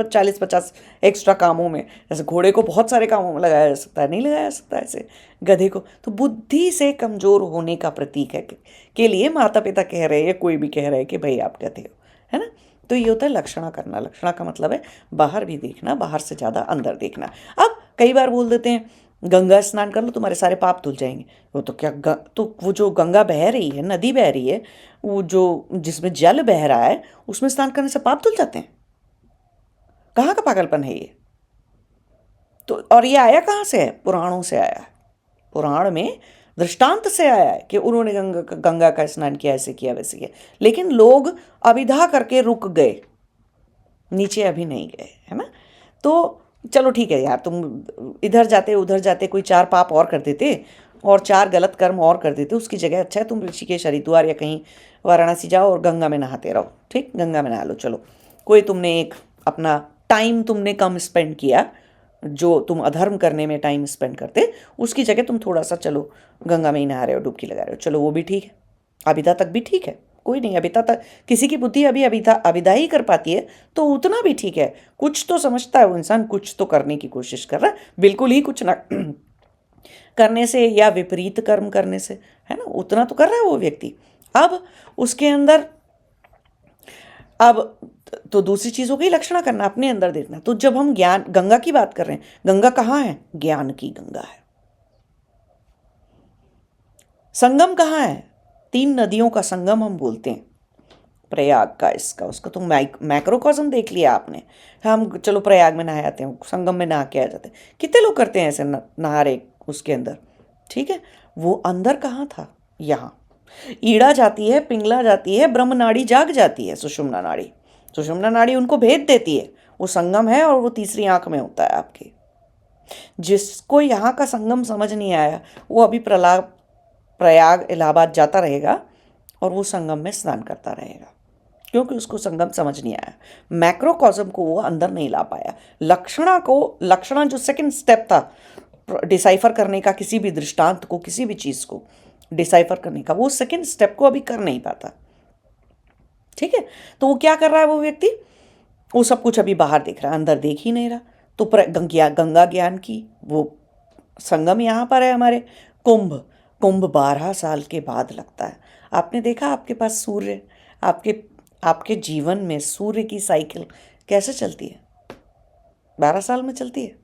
40-50 एक्स्ट्रा कामों में। जैसे घोड़े को बहुत सारे कामों में लगाया जा सकता है, नहीं लगाया जा सकता ऐसे गधे को। तो बुद्धि से कमजोर होने का प्रतीक है के लिए माता पिता कह रहे हैं, कोई भी कह रहे हैं कि भाई आप गधे हो, है ना। तो ये होता है लक्षणा करना। लक्षणा का मतलब है बाहर भी देखना, बाहर से ज़्यादा अंदर देखना। अब कई बार बोल देते हैं गंगा स्नान कर लो तुम्हारे सारे पाप धुल जाएंगे। वो तो क्या तो वो जो गंगा बह रही है, नदी बह रही है, वो जो जिसमें जल बह रहा है, उसमें स्नान करने से पाप धुल जाते हैं? कहाँ का पागलपन है ये? तो और ये आया कहाँ से है? पुराणों से आया है। पुराण में दृष्टांत से आया है कि उन्होंने गंगा का स्नान किया, ऐसे किया वैसे किया, लेकिन लोग अभिधा करके रुक गए, नीचे अभी नहीं गए, है ना। तो चलो ठीक है यार, तुम इधर जाते उधर जाते कोई 4 पाप और कर देते और 4 गलत कर्म और कर देते, उसकी जगह अच्छा है तुम ऋषिकेश, हरिद्वार या कहीं वाराणसी जाओ और गंगा में नहाते रहो। ठीक, गंगा में नहा लो, चलो कोई तुमने एक अपना टाइम तुमने कम स्पेंड किया, जो तुम अधर्म करने में टाइम स्पेंड करते, उसकी जगह तुम थोड़ा सा चलो गंगा में ही नहा रहे हो, डुबकी लगा रहे हो, चलो वो भी ठीक है, अभिदा तक भी ठीक है, कोई नहीं, अभिदा तक किसी की बुद्धि अभी अभिदा ही कर पाती है तो उतना भी ठीक है। कुछ तो समझता है वो इंसान, कुछ तो करने की कोशिश कर रहा है, बिल्कुल ही कुछ ना करने से या विपरीत कर्म करने से, है ना, उतना तो कर रहा है वो व्यक्ति। अब उसके अंदर, अब तो दूसरी चीज हो गई लक्षणा करना, अपने अंदर देखना। तो जब हम ज्ञान गंगा की बात कर रहे हैं, गंगा कहाँ है? ज्ञान की गंगा है। संगम कहाँ है? 3 नदियों का संगम हम बोलते हैं, प्रयाग का, इसका उसका तो मैक्रोकॉज्म देख लिया आपने। हम चलो प्रयाग में नहा आते हैं, संगम में नहा के आ जाते हैं, कितने लोग करते हैं ऐसे नहा रहे उसके अंदर, ठीक है। वो अंदर कहाँ था? यहाँ ईड़ा जाती है, पिंगला जाती है, ब्रह्म नाड़ी जाग जाती है, सुषुम्ना नाड़ी, सुषुम्ना नाड़ी उनको भेद देती है, वो संगम है और वो तीसरी आंख में होता है आपके। जिसको यहाँ का संगम समझ नहीं आया वो अभी प्रयाग इलाहाबाद जाता रहेगा और वो संगम में स्नान करता रहेगा, क्योंकि उसको संगम समझ नहीं आया, मैक्रोकॉज्म को वो अंदर नहीं ला पाया। लक्षणा जो सेकंड स्टेप था डिसाइफर करने का, किसी भी दृष्टांत को, किसी भी चीज को डिसाइफर करने का, वो सेकंड स्टेप को अभी कर नहीं पाता। ठीक है, तो वो क्या कर रहा है वो व्यक्ति? वो सब कुछ अभी बाहर देख रहा है, अंदर देख ही नहीं रहा। तो गंगा ज्ञान की वो संगम यहाँ पर है हमारे। कुंभ 12 साल के बाद लगता है। आपने देखा आपके पास सूर्य, आपके आपके जीवन में सूर्य की साइकिल कैसे चलती है? 12 साल में चलती है।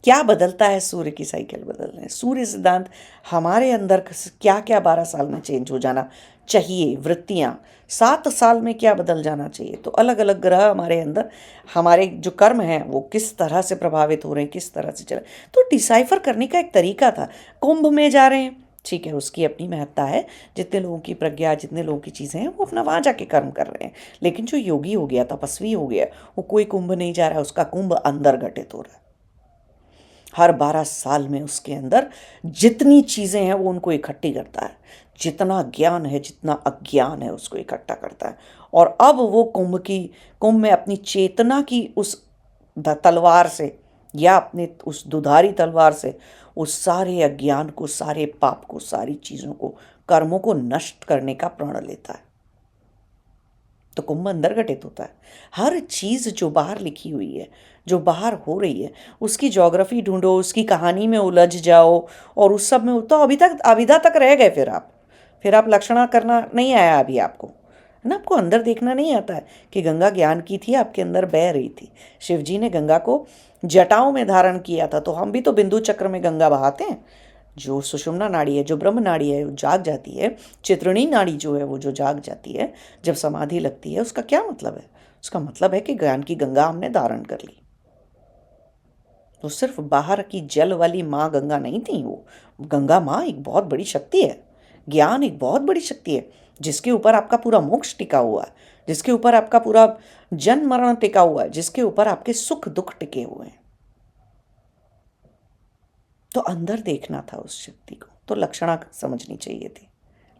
क्या बदलता है सूर्य की साइकिल बदलने? सूर्य सिद्धांत हमारे अंदर क्या क्या 12 साल में चेंज हो जाना चाहिए, वृत्तियां 7 साल में क्या बदल जाना चाहिए। तो अलग अलग ग्रह हमारे अंदर, हमारे जो कर्म हैं वो किस तरह से प्रभावित हो रहे हैं, किस तरह से चल रहे हैं। तो डिसाइफर करने का एक तरीका था। कुंभ में जा रहे हैं, ठीक है, उसकी अपनी महत्ता है। जितने लोगों की प्रज्ञा, जितने लोगों की चीज़ें हैं, वो अपना वहाँ जाके कर्म कर रहे हैं। लेकिन जो योगी हो गया, तपस्वी हो गया, वो कोई कुंभ नहीं जा रहा है, उसका कुंभ अंदर घटित हो रहा है। हर 12 साल में उसके अंदर जितनी चीज़ें हैं वो उनको इकट्ठी करता है, जितना ज्ञान है, जितना अज्ञान है, उसको इकट्ठा करता है। और अब वो कुंभ में अपनी चेतना की उस तलवार से, या अपने उस दुधारी तलवार से, उस सारे अज्ञान को, सारे पाप को, सारी चीज़ों को, कर्मों को नष्ट करने का प्रण लेता है। तो कुंभ अंदर घटित होता है। हर चीज़ जो बाहर लिखी हुई है, जो बाहर हो रही है, उसकी ज्योग्राफी ढूंढो, उसकी कहानी में उलझ जाओ, और उस सब में तो अभिधा तक रह गए। फिर आप लक्षणा करना नहीं आया अभी आपको, है ना? आपको अंदर देखना नहीं आता है कि गंगा ज्ञान की थी, आपके अंदर बह रही थी। शिव जी ने गंगा को जटाओं में धारण किया था, तो हम भी तो बिंदु चक्र में गंगा बहाते हैं। जो सुषुम्ना नाड़ी है, जो ब्रह्म नाड़ी है, वो जाग जाती है। चित्रणी नाड़ी जो है वो जो जाग जाती है जब समाधि लगती है, उसका क्या मतलब है? उसका मतलब है कि ज्ञान की गंगा हमने धारण कर ली। तो सिर्फ बाहर की जल वाली माँ गंगा नहीं थी वो। गंगा माँ एक बहुत बड़ी शक्ति है। ज्ञान एक बहुत बड़ी शक्ति है, जिसके ऊपर आपका पूरा मोक्ष टिका हुआ है, जिसके ऊपर आपका पूरा जन्म मरण टिका हुआ है, जिसके ऊपर आपके सुख दुख टिके हुए हैं। तो अंदर देखना था उस शक्ति को, तो लक्षणा समझनी चाहिए थी,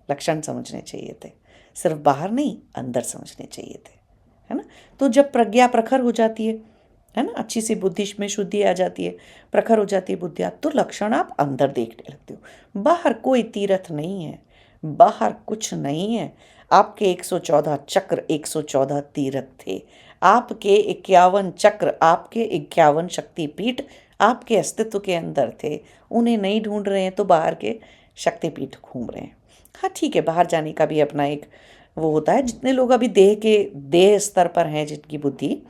लक्षण समझने चाहिए थे। सिर्फ बाहर नहीं, अंदर समझने चाहिए थे, है ना? तो जब प्रज्ञा प्रखर हो जाती है ना, अच्छी सी बुद्धि में शुद्धि आ जाती है, प्रखर हो जाती है बुद्धि, तो लक्षण आप अंदर देखने लगते हो। बाहर कोई तीर्थ नहीं है, बाहर कुछ नहीं है। आपके 114 चक्र 114 तीर्थ थे। आपके 51 चक्र, आपके 51 शक्तिपीठ आपके अस्तित्व के अंदर थे। उन्हें नहीं ढूंढ रहे हैं तो बाहर के शक्तिपीठ घूम रहे हैं। हाँ ठीक है, बाहर जाने का भी अपना एक वो होता है। जितने लोग अभी देह स्तर पर हैं, जिनकी बुद्धि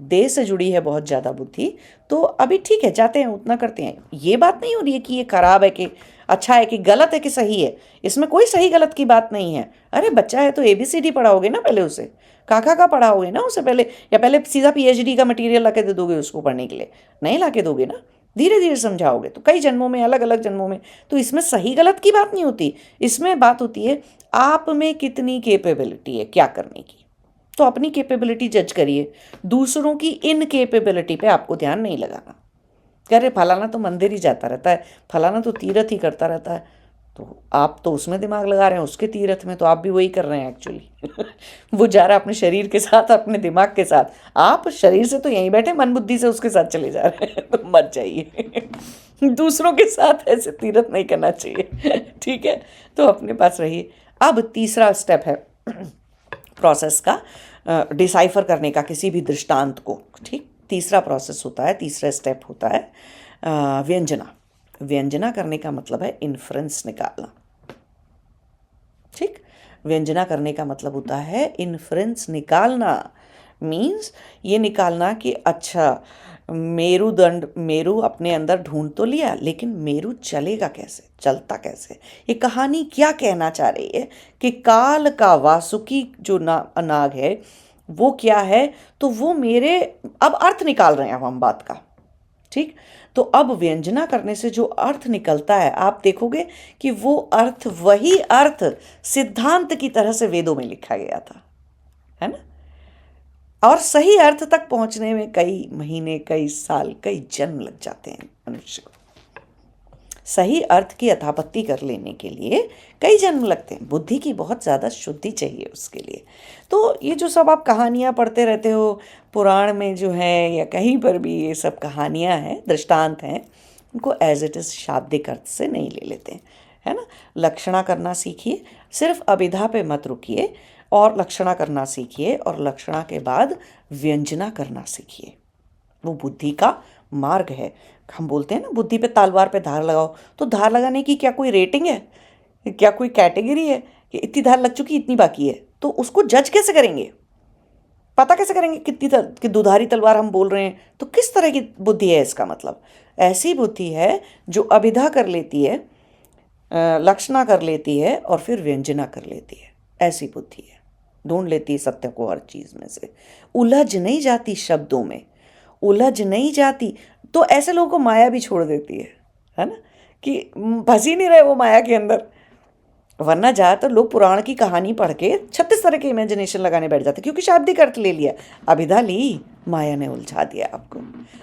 देह से जुड़ी है, बहुत ज़्यादा बुद्धि, तो अभी ठीक है, जाते हैं, उतना करते हैं। ये बात नहीं हो रही है कि ये खराब है, कि अच्छा है, कि गलत है, कि सही है। इसमें कोई सही गलत की बात नहीं है। अरे बच्चा है तो ABCD पढ़ाओगे ना पहले उसे, काका का पढ़ाओगे ना उसे पहले, या पहले सीधा PhD का मटेरियल ला के दे दोगे उसको पढ़ने के लिए? नहीं ला के दोगे ना, धीरे धीरे समझाओगे। तो कई जन्मों में, अलग अलग जन्मों में, तो इसमें सही गलत की बात नहीं होती। इसमें बात होती है आप में कितनी कैपेबिलिटी है क्या करने की। तो अपनी कैपेबिलिटी जज करिए, दूसरों की इनकेपेबिलिटी पे आपको ध्यान नहीं लगाना। कह रहे फलाना तो मंदिर ही जाता रहता है, फलाना तो तीर्थ ही करता रहता है, तो आप तो उसमें दिमाग लगा रहे हैं, उसके तीर्थ में, तो आप भी वही कर रहे हैं एक्चुअली। वो जा रहा है अपने शरीर के साथ, अपने दिमाग के साथ। आप शरीर से तो यहीं बैठे, मन बुद्धि से उसके साथ चले जा रहे हैं, तो मत जाइए। दूसरों के साथ ऐसे तीर्थ नहीं करना चाहिए, ठीक है? तो अपने पास रहिए। अब तीसरा स्टेप है प्रोसेस का, डिसाइफर करने का किसी भी दृष्टांत को, ठीक? तीसरा प्रोसेस होता है, तीसरा स्टेप होता है व्यंजना। व्यंजना करने का मतलब है इन्फ्रेंस निकालना, ठीक? व्यंजना करने का मतलब होता है इन्फ्रेंस निकालना। मीन्स ये निकालना कि अच्छा, मेरू अपने अंदर ढूंढ तो लिया, लेकिन मेरू चलेगा कैसे, चलता कैसे? ये कहानी क्या कहना चाह रही है कि काल का वासुकी जो नाग है वो क्या है? तो वो मेरे, अब अर्थ निकाल रहे हैं अब हम बात का, ठीक? तो अब व्यंजना करने से जो अर्थ निकलता है, आप देखोगे कि वो अर्थ वही अर्थ सिद्धांत की तरह से वेदों में लिखा गया था, है ना? और सही अर्थ तक पहुंचने में कई महीने, कई साल, कई जन्म लग जाते हैं मनुष्य को। सही अर्थ की अथापत्ति कर लेने के लिए कई जन्म लगते हैं। बुद्धि की बहुत ज़्यादा शुद्धि चाहिए उसके लिए। तो ये जो सब आप कहानियाँ पढ़ते रहते हो, पुराण में जो है या कहीं पर भी, ये सब कहानियाँ हैं, दृष्टांत हैं, उनको एज इट इज़ शाब्दिक अर्थ से नहीं ले लेते हैं, है ना? लक्षणा करना सीखिए, सिर्फ अभिधा पे मत रुकिए, और लक्षणा करना सीखिए, और लक्षणा के बाद व्यंजना करना सीखिए। वो बुद्धि का मार्ग है। हम बोलते हैं ना, बुद्धि पे तलवार पे धार लगाओ, तो धार लगाने की क्या कोई रेटिंग है क्या कोई कैटेगरी है कि इतनी धार लग चुकी इतनी बाकी है? तो उसको जज कैसे करेंगे, पता कैसे करेंगे कितनी कि दुधारी तलवार हम बोल रहे हैं? तो किस तरह की बुद्धि है इसका मतलब? ऐसी बुद्धि है जो अभिधा कर लेती है, लक्षणा कर लेती है और फिर व्यंजना कर लेती है। ऐसी बुद्धि है, ढूंढ लेती है सत्य को हर चीज में से, उलझ नहीं जाती शब्दों में, उलझ नहीं जाती। तो ऐसे लोगों को माया भी छोड़ देती है ना, कि फंस ही नहीं रहे वो माया के अंदर। वरना ज़्यादातर लोग पुराण की कहानी पढ़ के 36 तरह के इमेजिनेशन लगाने बैठ जाते, क्योंकि शाब्दिक अर्थ ले लिया, अभिधा ली, माया ने उलझा दिया आपको।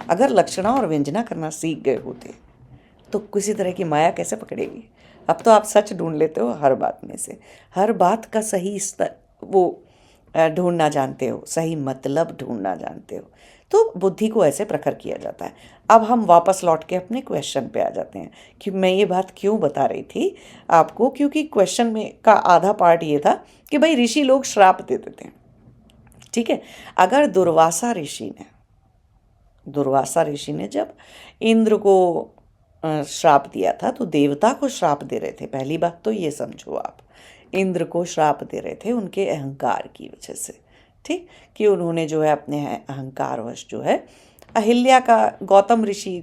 अगर लक्षणा और व्यंजना करना सीख गए होते तो किसी तरह की माया कैसे पकड़ेगी? अब तो आप सच ढूंढ लेते हो हर बात में से, हर बात का सही वो ढूंढना जानते हो, सही मतलब ढूंढना जानते हो। तो बुद्धि को ऐसे प्रखर किया जाता है। अब हम वापस लौट के अपने क्वेश्चन पे आ जाते हैं कि मैं ये बात क्यों बता रही थी आपको, क्योंकि क्वेश्चन में का आधा पार्ट ये था कि भाई ऋषि लोग श्राप दे देते हैं, ठीक है। अगर दुर्वासा ऋषि ने जब इंद्र को श्राप दिया था तो देवता को श्राप दे रहे थे। पहली बात तो ये समझो आप, इंद्र को श्राप दे रहे थे उनके अहंकार की वजह से, ठीक, कि उन्होंने जो है अपने अहंकारवश जो है अहिल्या का गौतम ऋषि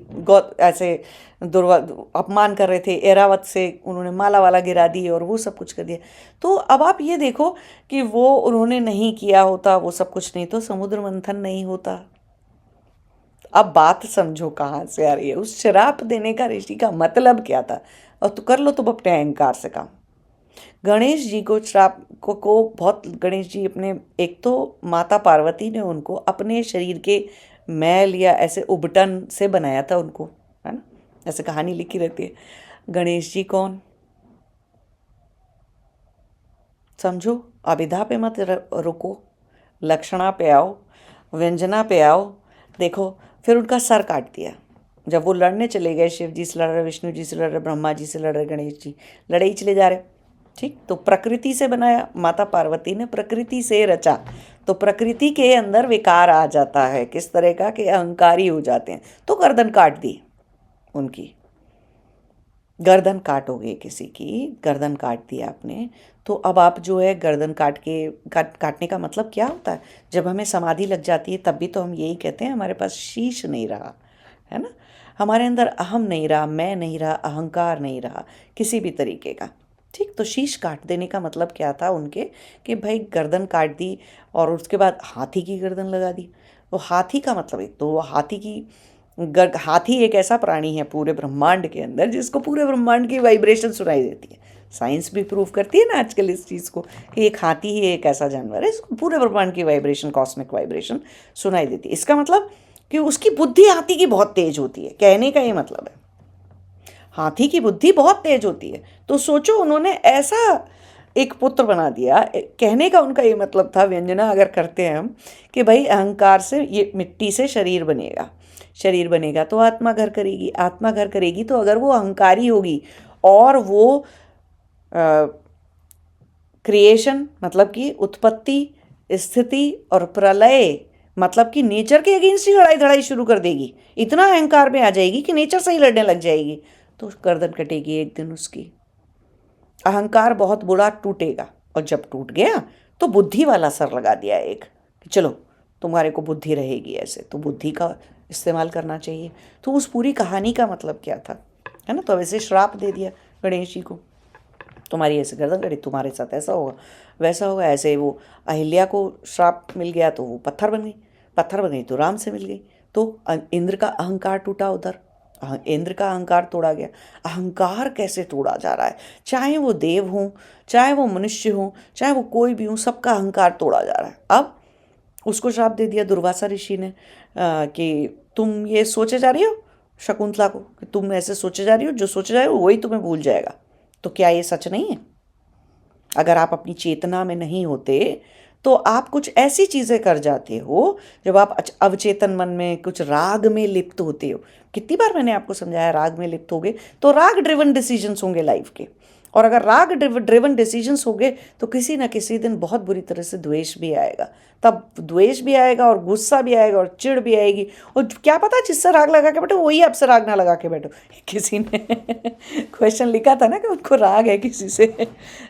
ऐसे अपमान कर रहे थे, एरावत से उन्होंने माला वाला गिरा दी और वो सब कुछ कर दिया। तो अब आप ये देखो कि वो उन्होंने नहीं किया होता वो सब कुछ, नहीं तो समुद्र मंथन नहीं होता। अब बात समझो कहाँ से आ रही है, उस श्राप देने का ऋषि का मतलब क्या था? और तो कर लो तुम अपने अहंकार से काम। गणेश जी को श्राप को बहुत, गणेश जी अपने, एक तो माता पार्वती ने उनको अपने शरीर के मैल या ऐसे उबटन से बनाया था उनको, है ना, ऐसे कहानी लिखी रहती है। गणेश जी कौन? समझो, अभिधा पे मत रुको, लक्षणा पे आओ, व्यंजना पे आओ। देखो, फिर उनका सर काट दिया जब वो लड़ने चले गए, शिव जी से लड़ रहे, विष्णु जी से लड़ रहे, ब्रह्मा जी से लड़ रहे, गणेश जी लड़े ही चले जा रहे, ठीक। तो प्रकृति से बनाया, माता पार्वती ने प्रकृति से रचा, तो प्रकृति के अंदर विकार आ जाता है किस तरह का कि अहंकारी हो जाते हैं। तो गर्दन काट दी उनकी, गर्दन काटोगे किसी की, गर्दन काट दिया आपने, तो अब आप जो है गर्दन काटने का मतलब क्या होता है? जब हमें समाधि लग जाती है तब भी तो हम यही कहते हैं हमारे पास शीश नहीं रहा, है ना, हमारे अंदर अहम नहीं रहा, मैं नहीं रहा, अहंकार नहीं रहा किसी भी तरीके का, ठीक। तो शीश काट देने का मतलब क्या था उनके, कि भाई गर्दन काट दी और उसके बाद हाथी की गर्दन लगा दी। वो हाथी का मतलब, एक तो हाथी एक ऐसा प्राणी है पूरे ब्रह्मांड के अंदर जिसको पूरे ब्रह्मांड की वाइब्रेशन सुनाई देती है। साइंस भी प्रूव करती है ना आजकल इस चीज़ को, कि एक हाथी ही एक ऐसा जानवर है जिसको पूरे ब्रह्मांड की वाइब्रेशन, कॉस्मिक वाइब्रेशन सुनाई देती है। इसका मतलब कि उसकी बुद्धि हाथी की बहुत तेज होती है, कहने का ये मतलब है हाथी की बुद्धि बहुत तेज होती है। तो सोचो, उन्होंने ऐसा एक पुत्र बना दिया। कहने का उनका ये मतलब था, व्यंजना अगर करते हैं हम, कि भाई अहंकार से, ये मिट्टी से शरीर बनेगा, शरीर बनेगा तो आत्मा घर करेगी, आत्मा घर करेगी तो अगर वो अहंकारी होगी और वो क्रिएशन मतलब कि उत्पत्ति, स्थिति और प्रलय मतलब कि नेचर के अगेंस्ट ही लड़ाई धड़ाई शुरू कर देगी, इतना अहंकार में आ जाएगी कि नेचर से ही लड़ने लग जाएगी, तो गर्दन कटेगी एक दिन उसकी। अहंकार बहुत बुरा टूटेगा, और जब टूट गया तो बुद्धि वाला सर लगा दिया एक, कि चलो तुम्हारे को बुद्धि रहेगी ऐसे, तो बुद्धि का इस्तेमाल करना चाहिए। तो उस पूरी कहानी का मतलब क्या था, है ना। तो वैसे श्राप दे दिया गणेश जी को, तुम्हारी ऐसे गर्दन कटी, तुम्हारे साथ ऐसा होगा वैसा होगा। ऐसे वो अहिल्या को श्राप मिल गया तो वो पत्थर बन गई, पत्थर बन गई तो राम से मिल गई, तो इंद्र का अहंकार टूटा उधर, इंद्र का अहंकार तोड़ा गया। अहंकार कैसे तोड़ा जा रहा है, चाहे वो देव हों, चाहे वो मनुष्य हों, चाहे वो कोई भी हो, सबका अहंकार तोड़ा जा रहा है। अब उसको श्राप दे दिया दुर्वासा ऋषि ने कि तुम ये सोचे जा रही हो, शकुंतला को, कि तुम ऐसे सोचे जा रही हो, जो सोचे जा रही हो वही तुम्हें भूल जाएगा। तो क्या ये सच नहीं है? अगर आप अपनी चेतना में नहीं होते तो आप कुछ ऐसी चीज़ें कर जाते हो, जब आप अवचेतन मन में कुछ राग में लिप्त होते हो। कितनी बार मैंने आपको समझाया, राग में लिप्त होगे तो राग ड्रिवन डिसीजंस होंगे लाइफ के, और अगर राग ड्रिवन डिसीजंस हो गए तो किसी ना किसी दिन बहुत बुरी तरह से द्वेष भी आएगा। तब द्वेष भी आएगा और गुस्सा भी आएगा और चिढ़ भी आएगी, और क्या पता जिससे राग लगा के बैठो वही आपसे राग ना लगा के बैठो। किसी ने क्वेश्चन लिखा था ना कि उनको राग है किसी से,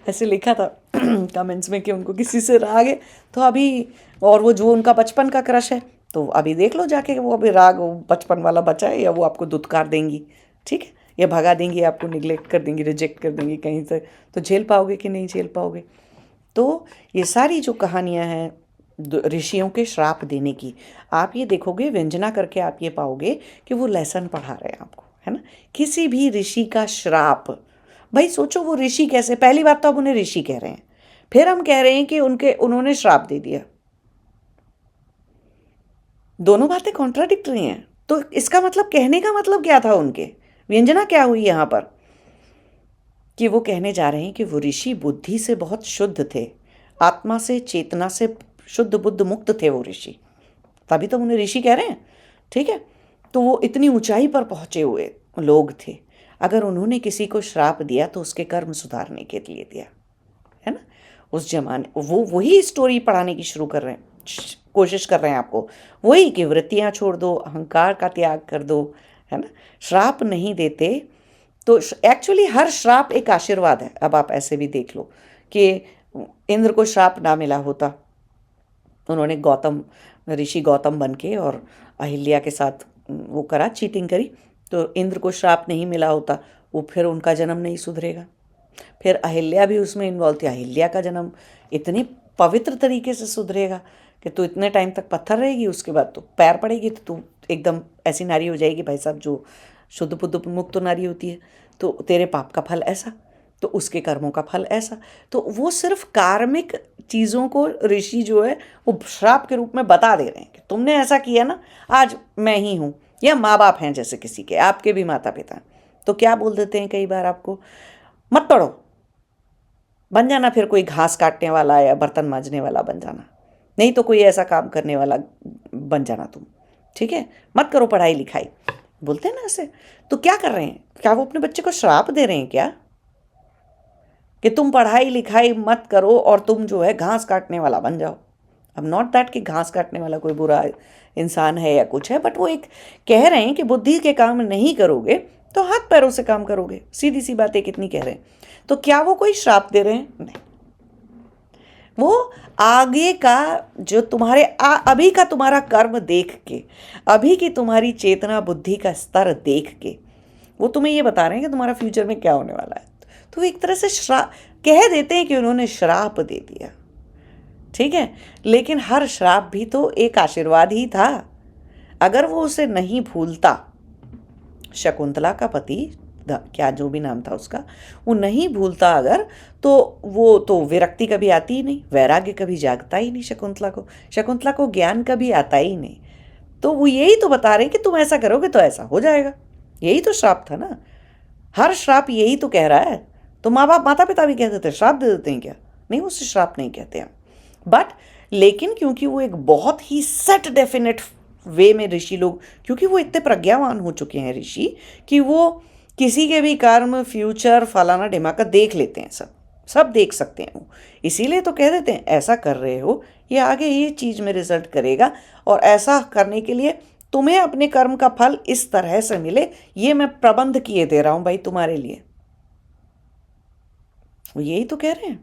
ऐसे लिखा था कमेंट्स में कि उनको किसी से राग है। तो अभी, और वो जो उनका बचपन का क्रश है, तो अभी देख लो जाके वो अभी राग वो बचपन वाला बचा है या वो आपको दुत्कार देंगी, ठीक है, या भगा देंगी, आपको निगलेक्ट कर देंगी, रिजेक्ट कर देंगी कहीं से, तो झेल पाओगे कि नहीं झेल पाओगे। तो ये सारी जो कहानियाँ हैं ऋषियों के श्राप देने की, आप ये देखोगे व्यंजना करके आप ये पाओगे कि वो लेसन पढ़ा रहे हैं आपको, है ना। किसी भी ऋषि का श्राप, भाई सोचो वो ऋषि कैसे, पहली बात तो आप उन्हें ऋषि कह रहे हैं, फिर हम कह रहे हैं कि उन्होंने श्राप दे दिया। दोनों बातें कॉन्ट्राडिक्टरी हैं। तो इसका मतलब, कहने का मतलब क्या था, उनके व्यंजना क्या हुई यहाँ पर, कि वो कहने जा रहे हैं कि वो ऋषि बुद्धि से बहुत शुद्ध थे, आत्मा से चेतना से शुद्ध बुद्ध मुक्त थे वो ऋषि, तभी तो उन्हें ऋषि कह रहे हैं, ठीक है। तो वो इतनी ऊंचाई पर पहुंचे हुए लोग थे। अगर उन्होंने किसी को श्राप दिया तो उसके कर्म सुधारने के लिए दिया, है ना। उस जमाने वो वही स्टोरी पढ़ाने की शुरू कर रहे हैं, कोशिश कर रहे हैं आपको, वही कि वृत्तियाँ छोड़ दो, अहंकार का त्याग कर दो, है ना। श्राप नहीं देते तो एक्चुअली हर श्राप एक आशीर्वाद है। अब आप ऐसे भी देख लो कि इंद्र को श्राप ना मिला होता, उन्होंने ऋषि गौतम बन के और अहिल्या के साथ वो करा, चीटिंग करी, तो इंद्र को श्राप नहीं मिला होता, वो फिर उनका जन्म नहीं सुधरेगा। फिर अहिल्या भी उसमें इन्वॉल्व थी, अहिल्या का जन्म इतने पवित्र तरीके से सुधरेगा कि तू इतने टाइम तक पत्थर रहेगी, उसके बाद तो पैर पड़ेगी तो तू एकदम ऐसी नारी हो जाएगी भाई साहब जो शुद्ध बुद्ध मुक्त नारी होती है। तो तेरे पाप का फल ऐसा, तो उसके कर्मों का फल ऐसा। तो वो सिर्फ कार्मिक चीज़ों को ऋषि जो है वो श्राप के रूप में बता दे रहे हैं कि तुमने ऐसा किया ना, आज मैं ही हूँ, या माँ बाप हैं जैसे किसी के, आपके भी माता पिता, तो क्या बोल देते हैं कई बार आपको, मत पढ़ो, बन जाना फिर कोई घास काटने वाला या बर्तन मांजने वाला बन जाना, नहीं तो कोई ऐसा काम करने वाला बन जाना तुम, ठीक है, मत करो पढ़ाई लिखाई, बोलते हैं ना ऐसे। तो क्या कर रहे हैं, क्या वो अपने बच्चे को श्राप दे रहे हैं क्या कि तुम पढ़ाई लिखाई मत करो और तुम जो है घास काटने वाला बन जाओ। अब नॉट दैट कि घास काटने वाला कोई बुरा इंसान है या कुछ है, बट वो एक कह रहे हैं कि बुद्धि के काम नहीं करोगे तो हाथ पैरों से काम करोगे, सीधी सी बात है, कितनी कह रहे हैं। तो क्या वो कोई श्राप दे रहे हैं, नहीं, वो आगे का जो तुम्हारे अभी का तुम्हारा कर्म देख के, अभी की तुम्हारी चेतना बुद्धि का स्तर देख के वो तुम्हें ये बता रहे हैं कि तुम्हारा फ्यूचर में क्या होने वाला है। तो एक तरह से श्राप कह देते हैं कि उन्होंने श्राप दे दिया, ठीक है, लेकिन हर श्राप भी तो एक आशीर्वाद ही था। अगर वो उसे नहीं भूलता, शकुंतला का पति क्या जो भी नाम था उसका, वो नहीं भूलता अगर, तो वो तो विरक्ति कभी आती ही नहीं, वैराग्य कभी जागता ही नहीं, शकुंतला को ज्ञान कभी आता ही नहीं। तो वो यही तो बता रहे हैं कि तुम ऐसा करोगे तो ऐसा हो जाएगा, यही तो श्राप था ना। हर श्राप यही तो कह रहा है। तो माँ बाप माता पिता भी कह देते हैं, श्राप दे देते हैं क्या, नहीं, उसे श्राप नहीं कहते हैं। बट लेकिन क्योंकि वो एक बहुत ही सेट डेफिनेट वे में ऋषि लोग, क्योंकि वो इतने प्रज्ञावान हो चुके हैं ऋषि कि वो किसी के भी कर्म फ्यूचर फलाना ढिमाका देख लेते हैं, सब देख सकते हैं वो, इसीलिए तो कह देते हैं ऐसा कर रहे हो ये आगे ये चीज़ में रिजल्ट करेगा, और ऐसा करने के लिए तुम्हें अपने कर्म का फल इस तरह से मिले, ये मैं प्रबंध किए दे रहा हूँ भाई तुम्हारे लिए, वो यही तो कह रहे हैं।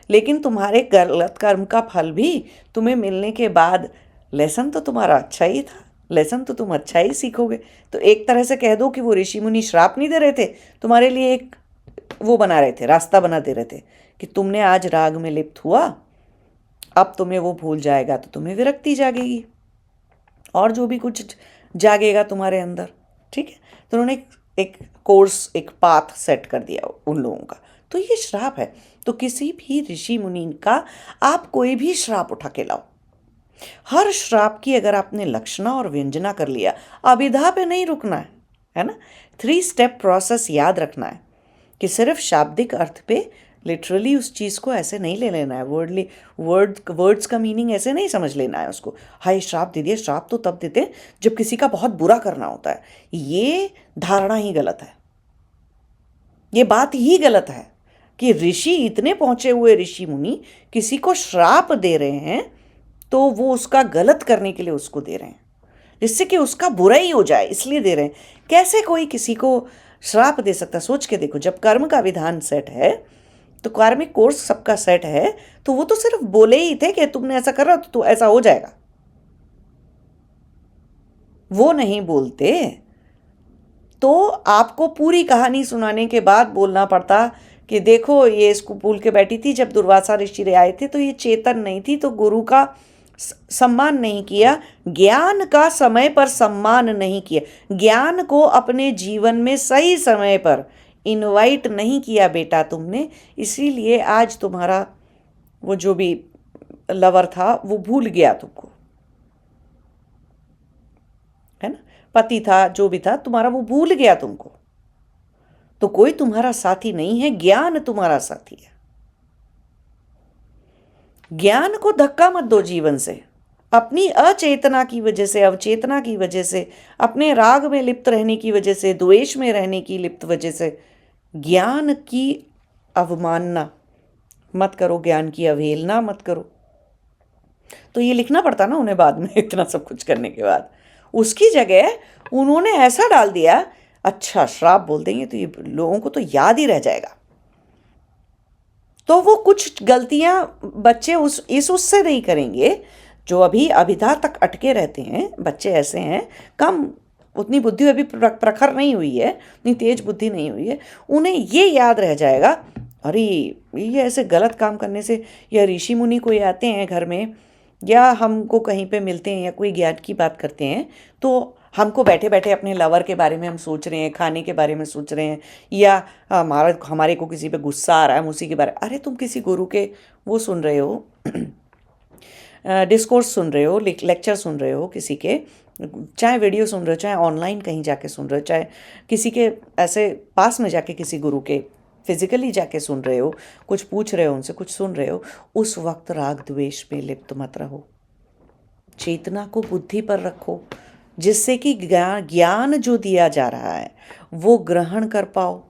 लेकिन तुम्हारे गलत कर्म का फल भी तुम्हें मिलने के बाद लेसन तो तुम्हारा अच्छा ही था, लेसन तो तुम अच्छा ही सीखोगे। तो एक तरह से कह दो कि वो ऋषि मुनि श्राप नहीं दे रहे थे तुम्हारे लिए, एक वो बना रहे थे, रास्ता बना दे रहे थे कि तुमने आज राग में लिप्त हुआ, अब तुम्हें वो भूल जाएगा तो तुम्हें विरक्ति जागेगी और जो भी कुछ जागेगा तुम्हारे अंदर, ठीक है। तो उन्होंने एक कोर्स, एक पाथ सेट कर दिया उन लोगों का। तो ये श्राप है। तो किसी भी ऋषि मुनि का आप कोई भी श्राप उठा के लाओ, हर श्राप की अगर आपने लक्षणा और व्यंजना कर लिया, अभिधा पे नहीं रुकना है ना। 3 स्टेप प्रोसेस याद रखना है कि सिर्फ शाब्दिक अर्थ पे लिटरली उस चीज़ को ऐसे नहीं ले लेना है, वर्ड्स का मीनिंग ऐसे नहीं समझ लेना है उसको। हाय श्राप दे दिया, श्राप तो तब देते हैं जब किसी का बहुत बुरा करना होता है। ये धारणा ही गलत है, ये बात ही गलत है। कि ऋषि, इतने पहुंचे हुए ऋषि मुनि किसी को श्राप दे रहे हैं, तो वो उसका गलत करने के लिए उसको दे रहे हैं, जिससे कि उसका बुरा ही हो जाए, इसलिए दे रहे हैं। कैसे कोई किसी को श्राप दे सकता? सोच के देखो, जब कर्म का विधान सेट है, तो कार्मिक कोर्स सबका सेट है, तो वो तो सिर्फ बोले ही थे कि तुमने ऐसा कर रहा तो ऐसा हो जाएगा, वो नहीं बोलते। तो आपको पूरी कहानी सुनाने के बाद बोलना पड़ता कि देखो, ये इसको भूल के बैठी थी, जब दुर्वासा ऋषि आए थे तो ये चेतन नहीं थी, तो गुरु का सम्मान नहीं किया, ज्ञान का समय पर सम्मान नहीं किया, ज्ञान को अपने जीवन में सही समय पर इनवाइट नहीं किया बेटा तुमने, इसीलिए आज तुम्हारा वो जो भी लवर था वो भूल गया तुमको, है ना, पति था, जो भी था तुम्हारा, वो भूल गया तुमको। तो कोई तुम्हारा साथी नहीं है, ज्ञान तुम्हारा साथी है। ज्ञान को धक्का मत दो जीवन से। अपनी अचेतना की वजह से, अवचेतना की वजह से, अपने राग में लिप्त रहने की वजह से, द्वेष में रहने की लिप्त वजह से ज्ञान की अवमानना मत करो, ज्ञान की अवहेलना मत करो। तो ये लिखना पड़ता ना उन्हें बाद में, इतना सब कुछ करने के बाद। उसकी जगह उन्होंने ऐसा डाल दिया, अच्छा श्राप बोल देंगे तो ये लोगों को तो याद ही रह जाएगा। तो वो कुछ गलतियां बच्चे उससे नहीं करेंगे, जो अभिधा तक अटके रहते हैं। बच्चे ऐसे हैं, कम, उतनी बुद्धि अभी प्रखर नहीं हुई है, उतनी तेज बुद्धि नहीं हुई है, उन्हें ये याद रह जाएगा, अरे ये ऐसे गलत काम करने से, या ऋषि मुनि कोई आते हैं घर में, या हमको कहीं पे मिलते हैं, या कोई ज्ञान की बात करते हैं, तो हमको बैठे बैठे अपने लवर के बारे में हम सोच रहे हैं, खाने के बारे में सोच रहे हैं, या हमारे को किसी पे गुस्सा आ रहा है, हम उसी के बारे, अरे तुम किसी गुरु के वो सुन रहे हो, डिस्कोर्स सुन रहे हो, लेक्चर सुन रहे हो किसी के, चाहे वीडियो सुन रहे हो, चाहे ऑनलाइन कहीं जाके सुन रहे हो, चाहे किसी के ऐसे पास में जाके किसी गुरु के फिजिकली जाके सुन रहे हो, कुछ पूछ रहे हो उनसे, कुछ सुन रहे हो, उस वक्त राग द्वेष में लिप्त मत रहो। चेतना को बुद्धि पर रखो, जिससे कि ज्ञान जो दिया जा रहा है वो ग्रहण कर पाओ।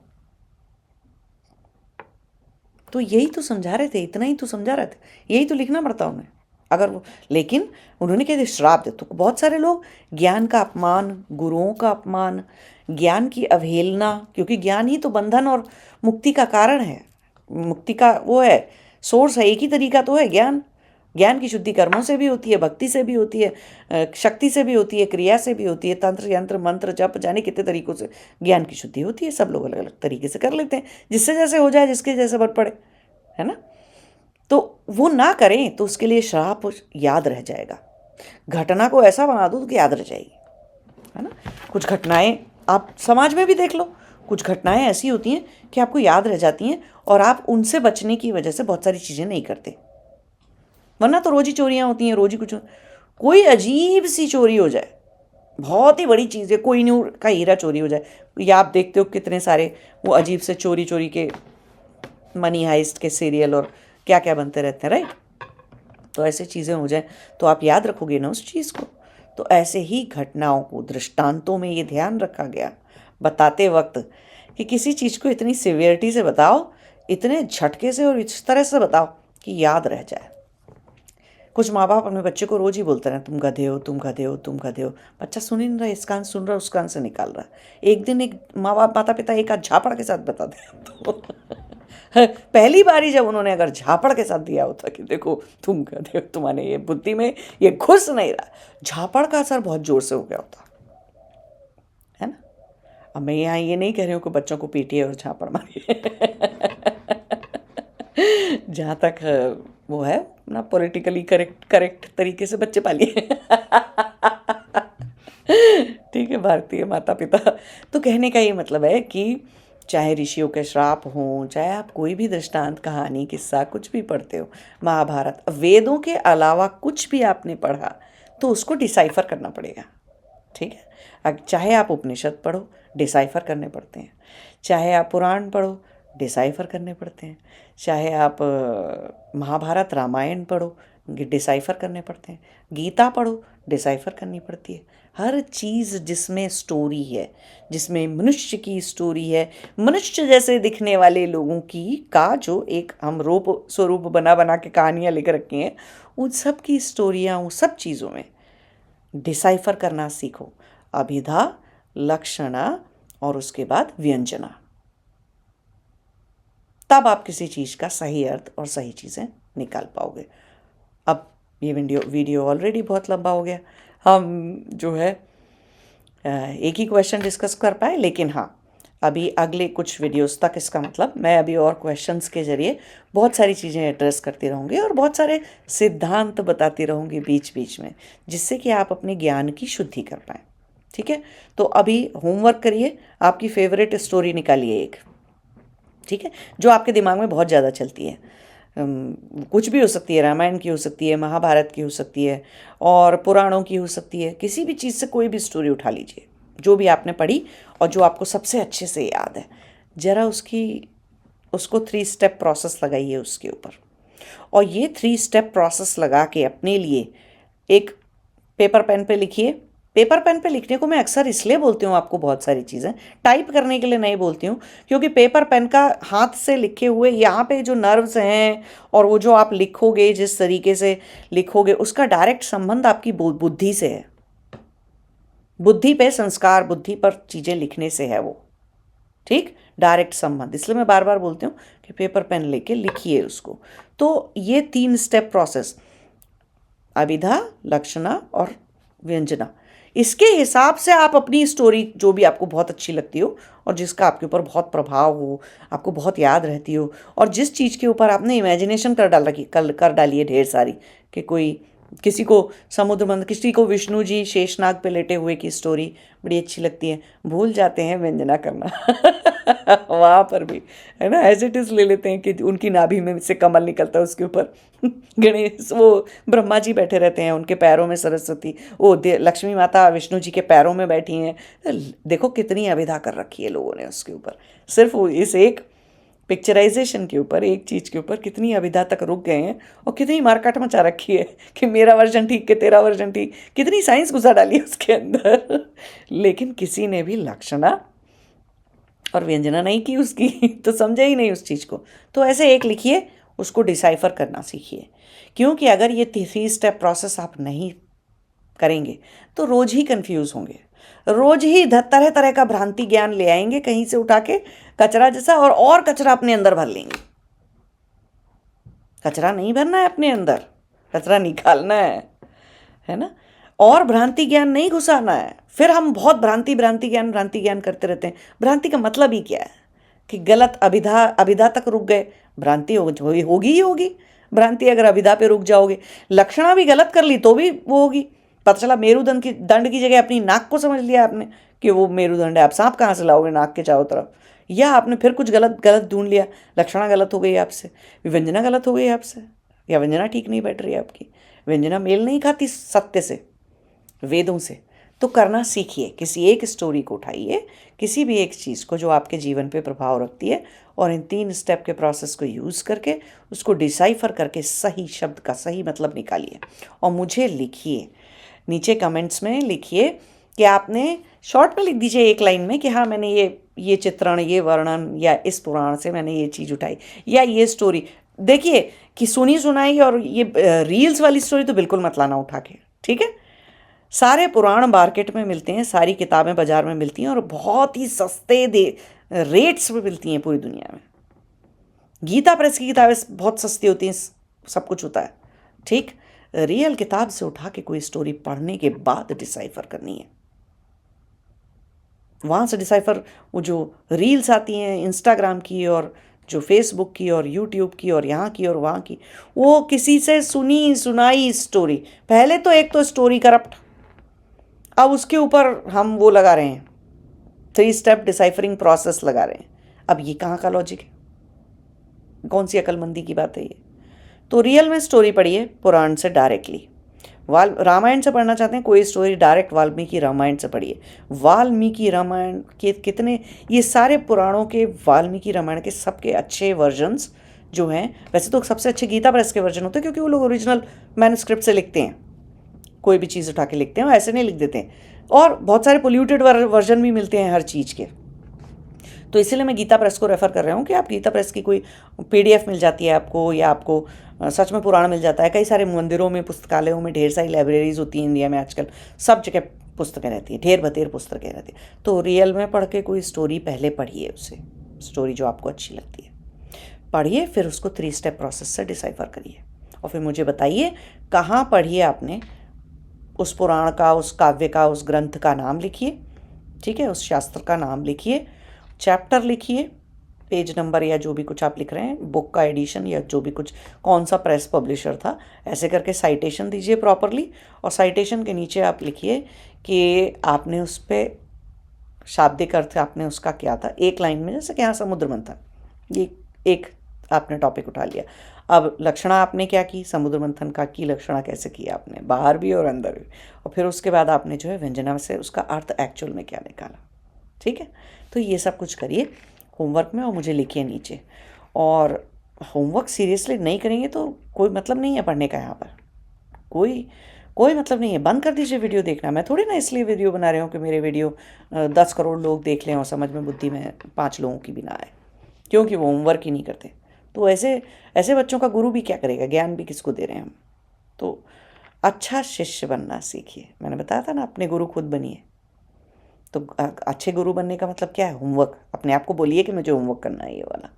तो यही तो समझा रहे थे, इतना ही तो समझा रहे थे, यही तो लिखना पड़ता उन्हें। अगर वो, लेकिन उन्होंने कह दिया श्राप दे, तो बहुत सारे लोग ज्ञान का अपमान, गुरुओं का अपमान, ज्ञान की अवहेलना, क्योंकि ज्ञान ही तो बंधन और मुक्ति का कारण है, मुक्ति का वो है, सोर्स है, एक ही तरीका तो है ज्ञान। ज्ञान की शुद्धि कर्मों से भी होती है, भक्ति से भी होती है, शक्ति से भी होती है, क्रिया से भी होती है, तंत्र यंत्र मंत्र जप, जाने कितने तरीकों से ज्ञान की शुद्धि होती है। सब लोग अलग अलग तरीके से कर लेते हैं, जिससे जैसे हो जाए, जिसके जैसे बट पड़े, है ना। तो वो ना करें तो उसके लिए श्राप याद रह जाएगा। घटना को ऐसा बना दो कि याद रह जाएगी, है ना। कुछ घटनाएं आप समाज में भी देख लो, कुछ घटनाएं ऐसी होती हैं कि आपको याद रह जाती हैं, और आप उनसे बचने की वजह से बहुत सारी चीज़ें नहीं करते। वरना तो रोज ही चोरियां होती हैं, रोज ही कुछ, कोई अजीब सी चोरी हो जाए, बहुत ही बड़ी चीज़ है, कोई नूर का हीरा चोरी हो जाए, या आप देखते हो कितने सारे वो अजीब से चोरी चोरी के मनी हाइस्ट के सीरियल और क्या क्या बनते रहते हैं, राइट। तो ऐसे चीज़ें हो जाए तो आप याद रखोगे ना उस चीज़ को। तो ऐसे ही घटनाओं को, दृष्टांतों में ये ध्यान रखा गया बताते वक्त कि किसी चीज़ को इतनी सिवियरिटी से बताओ, इतने झटके से और इस तरह से बताओ कि याद रह जाए। कुछ माँ बाप अपने बच्चे को रोज ही बोलते हैं, तुम गधे हो, तुम गधे हो, तुम गधे हो। बच्चा सुन ही नहीं रहा, इस कान सुन रहा, उस कान से निकाल रहा। एक दिन एक माता पिता एक आध झापड़ के साथ बता दें तो पहली बारी जब उन्होंने अगर झापड़ के साथ दिया होता कि देखो तुम गधे हो, तुम्हारे ये बुद्धि में ये घुस नहीं रहा, झापड़ का असर बहुत जोर से हो गया होता, है ना। अब मैं यहाँ ये नहीं कह रही हूँ कि बच्चों को पीटिए और झापड़ मारिए जहाँ तक वो है ना, पॉलिटिकली करेक्ट तरीके से बच्चे पालिए ठीक है, भारतीय माता पिता। तो कहने का ये मतलब है कि चाहे ऋषियों के श्राप हों, चाहे आप कोई भी दृष्टांत, कहानी, किस्सा कुछ भी पढ़ते हो, महाभारत, वेदों के अलावा कुछ भी आपने पढ़ा तो उसको डिसाइफर करना पड़ेगा, ठीक है। चाहे आप उपनिषद पढ़ो, डिसाइफर करने पड़ते हैं, चाहे आप पुराण पढ़ो, डिसाइफर करने पड़ते हैं। चाहे आप महाभारत रामायण पढ़ो, डिसाइफर करने पड़ते हैं। गीता पढ़ो, डिसाइफर करनी पड़ती है। हर चीज़ जिसमें स्टोरी है, जिसमें मनुष्य की स्टोरी है, मनुष्य जैसे दिखने वाले लोगों की का जो एक हम रूप स्वरूप बना बना के कहानियाँ लिख रखी हैं, उन सब की स्टोरियाँ, उन सब चीज़ों में डिसाइफर करना सीखो। अभिधा, लक्षणा और उसके बाद व्यंजना। तब आप किसी चीज़ का सही अर्थ और सही चीज़ें निकाल पाओगे। अब ये वीडियो ऑलरेडी बहुत लंबा हो गया। हम जो है एक ही क्वेश्चन डिस्कस कर पाए, लेकिन हाँ, अभी अगले कुछ वीडियोस तक इसका मतलब मैं अभी और क्वेश्चंस के ज़रिए बहुत सारी चीज़ें एड्रेस करती रहूँगी और बहुत सारे सिद्धांत बताती रहूँगी बीच बीच में, जिससे कि आप अपने ज्ञान की शुद्धि कर पाएँ। ठीक है, तो अभी होमवर्क करिए, आपकी फेवरेट स्टोरी निकालिए एक, ठीक है, जो आपके दिमाग में बहुत ज़्यादा चलती है। कुछ भी हो सकती है, रामायण की हो सकती है, महाभारत की हो सकती है, और पुराणों की हो सकती है। किसी भी चीज़ से कोई भी स्टोरी उठा लीजिए जो भी आपने पढ़ी और जो आपको सबसे अच्छे से याद है। ज़रा उसको 3 स्टेप प्रोसेस लगाइए उसके ऊपर, और ये 3 स्टेप प्रोसेस लगा के अपने लिए एक पेपर पेन पे लिखिए। पेपर पेन पे लिखने को मैं अक्सर इसलिए बोलती हूँ आपको, बहुत सारी चीज़ें टाइप करने के लिए नहीं बोलती हूँ, क्योंकि पेपर पेन का हाथ से लिखे हुए यहाँ पे जो नर्व्स हैं और वो जो आप लिखोगे, जिस तरीके से लिखोगे, उसका डायरेक्ट संबंध आपकी बुद्धि से है। बुद्धि पे संस्कार, बुद्धि पर चीज़ें लिखने से है वो, ठीक, डायरेक्ट संबंध। इसलिए मैं बार बार बोलती हूँ कि पेपर पेन लेके लिखिए उसको। तो ये 3 स्टेप प्रोसेस, अभिधा, लक्षणा और व्यंजना, इसके हिसाब से आप अपनी स्टोरी जो भी आपको बहुत अच्छी लगती हो और जिसका आपके ऊपर बहुत प्रभाव हो, आपको बहुत याद रहती हो, और जिस चीज़ के ऊपर आपने इमेजिनेशन कर डाली है ढेर सारी, कि कोई किसी को समुद्र मंथन, किसी को विष्णु जी शेषनाग पे लेटे हुए की स्टोरी बड़ी अच्छी लगती है, भूल जाते हैं व्यंजना करना वहाँ पर भी, है ना, एज इट इज़ ले लेते हैं कि उनकी नाभि में से कमल निकलता है, उसके ऊपर गणेश, वो ब्रह्मा जी बैठे रहते हैं, उनके पैरों में सरस्वती, वो लक्ष्मी माता विष्णु जी के पैरों में बैठी हैं। तो देखो कितनी अभिधा कर रखी है लोगों ने उसके ऊपर, सिर्फ इस एक पिक्चराइजेशन के ऊपर, एक चीज़ के ऊपर कितनी अभिधा तक रुक गए हैं, और कितनी मारकाट मचा रखी है कि मेरा वर्जन ठीक कि तेरा वर्जन ठीक, कितनी साइंस घुसा डाली है उसके अंदर लेकिन किसी ने भी लक्षणा और व्यंजना नहीं की उसकी तो समझे ही नहीं उस चीज़ को। तो ऐसे एक लिखिए, उसको डिसाइफर करना सीखिए, क्योंकि अगर ये 3 स्टेप प्रोसेस आप नहीं करेंगे तो रोज़ ही कंफ्यूज होंगे, रोज़ ही तरह तरह का भ्रांति ज्ञान ले आएंगे कहीं से उठा के, कचरा जैसा, और कचरा अपने अंदर भर लेंगे। कचरा नहीं भरना है अपने अंदर, कचरा निकालना है ना, और भ्रांति ज्ञान नहीं घुसाना है। फिर हम बहुत भ्रांति ज्ञान करते रहते हैं। भ्रांति का मतलब ही क्या है कि गलत अभिधा तक रुक गए, भ्रांति होगी ही होगी। भ्रांति अगर अभिधा पे रुक जाओगे, लक्षणा भी गलत कर ली तो भी वो होगी। पता चला मेरुदंड की दंड की जगह अपनी नाक को समझ लिया आपने कि वो मेरुदंड है, आप सांप कहाँ से लाओगे नाक के चारों तरफ, या आपने फिर कुछ गलत ढूंढ लिया, लक्षणा गलत हो गई आपसे, व्यंजना गलत हो गई आपसे, या व्यंजना ठीक नहीं बैठ रही है आपकी, व्यंजना मेल नहीं खाती सत्य से, वेदों से। तो करना सीखिए, किसी एक स्टोरी को उठाइए, किसी भी एक चीज़ को जो आपके जीवन पे प्रभाव रखती है, और इन 3 स्टेप के प्रोसेस को यूज़ करके उसको डिसाइफर करके सही शब्द का सही मतलब निकालिए, और मुझे लिखिए, नीचे कमेंट्स में लिखिए कि आपने शॉर्ट में लिख दीजिए एक लाइन में कि हाँ मैंने ये चित्रण, ये वर्णन, या इस पुराण से मैंने ये चीज़ उठाई, या ये स्टोरी। देखिए कि सुनी सुनाई और ये रील्स वाली स्टोरी तो बिल्कुल मत लाना उठा के, ठीक है। सारे पुराण मार्केट में मिलते हैं, सारी किताबें बाजार में मिलती हैं, और बहुत ही सस्ते रेट्स में मिलती हैं पूरी दुनिया में। गीता प्रेस की किताबें बहुत सस्ती होती हैं, सब कुछ होता है, ठीक। रियल किताब से उठा के कोई स्टोरी पढ़ने के बाद डिसाइफर करनी है। वहाँ से डिसाइफर, वो जो रील्स आती हैं इंस्टाग्राम की और जो फेसबुक की और यूट्यूब की और यहाँ की और वहाँ की, वो किसी से सुनी सुनाई स्टोरी। पहले तो एक तो स्टोरी करप्ट, अब उसके ऊपर हम वो लगा रहे हैं 3 स्टेप डिसाइफरिंग प्रोसेस लगा रहे हैं। अब ये कहाँ का लॉजिक है, कौन सी अक्लमंदी की बात है ये। तो रियल में स्टोरी पढ़िए पुराण से डायरेक्टली, रामायण से पढ़ना चाहते हैं कोई स्टोरी, डायरेक्ट वाल्मीकि रामायण से पढ़िए। वाल्मीकि रामायण के कितने, ये सारे पुराणों के, वाल्मीकि रामायण के सबके अच्छे वर्जन्स जो हैं, वैसे तो सबसे अच्छे गीता प्रेस के वर्जन होते हैं क्योंकि वो लोग ओरिजिनल मैन्युस्क्रिप्ट से लिखते हैं, कोई भी चीज़ उठा के लिखते हैं, ऐसे नहीं लिख देते हैं। और बहुत सारे पोल्यूटेड वर्जन भी मिलते हैं हर चीज़ के, तो इसीलिए मैं गीता प्रेस को रेफ़र कर रहा हूँ कि आप गीता प्रेस की कोई PDF मिल जाती है आपको, या आपको सच में पुराण मिल जाता है। कई सारे मंदिरों में, पुस्तकालयों में, ढेर सारी लाइब्रेरीज होती हैं इंडिया में आजकल, सब जगह पुस्तकें रहती हैं, ढेर बतेर पुस्तकें रहती हैं। तो रियल में पढ़ के कोई स्टोरी पहले पढ़िए, उसे स्टोरी जो आपको अच्छी लगती है पढ़िए, फिर उसको 3 स्टेप प्रोसेस से डिसाइफर करिए, और फिर मुझे बताइए कहाँ पढ़िए आपने, उस पुराण का, उस काव्य का, उस ग्रंथ का नाम लिखिए, ठीक है, उस शास्त्र का नाम लिखिए, चैप्टर लिखिए, पेज नंबर या जो भी कुछ आप लिख रहे हैं, बुक का एडिशन या जो भी कुछ, कौन सा प्रेस पब्लिशर था, ऐसे करके साइटेशन दीजिए प्रॉपरली। और साइटेशन के नीचे आप लिखिए कि आपने उस पर शाब्दिक अर्थ आपने उसका क्या था, एक लाइन में, जैसे कि यहाँ समुद्र मंथन, ये एक आपने टॉपिक उठा लिया। अब लक्षणा आपने क्या की, समुद्र मंथन का की लक्षणा कैसे किया आपने, बाहर भी और अंदर भी, और फिर उसके बाद आपने जो है व्यंजना से उसका अर्थ एक्चुअल में क्या निकाला, ठीक है। तो ये सब कुछ करिए होमवर्क में और मुझे लिखिए नीचे। और होमवर्क सीरियसली नहीं करेंगे तो कोई मतलब नहीं है पढ़ने का, यहाँ पर कोई मतलब नहीं है। बंद कर दीजिए वीडियो देखना। मैं थोड़ी ना इसलिए वीडियो बना रही हूँ कि मेरे वीडियो 10 करोड़ लोग देख लें और समझ में बुद्धि में 5 लोगों की भी ना आए, क्योंकि वो होमवर्क ही नहीं करते। तो ऐसे बच्चों का गुरु भी क्या करेगा, ज्ञान भी किसको दे रहे हैं हम। तो अच्छा शिष्य बनना सीखिए। मैंने बताया था ना, अपने गुरु खुद बनिए। तो अच्छे गुरु बनने का मतलब क्या है, होमवर्क। अपने आप को बोलिए कि मुझे होमवर्क करना है ये वाला।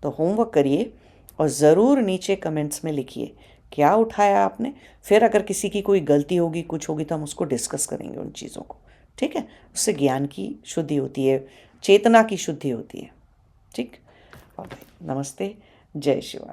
तो होमवर्क करिए और ज़रूर नीचे कमेंट्स में लिखिए क्या उठाया आपने। फिर अगर किसी की कोई गलती होगी, कुछ होगी, तो हम उसको डिस्कस करेंगे उन चीज़ों को, ठीक है। उससे ज्ञान की शुद्धि होती है, चेतना की शुद्धि होती है, ठीक। और नमस्ते, जय शिवाय।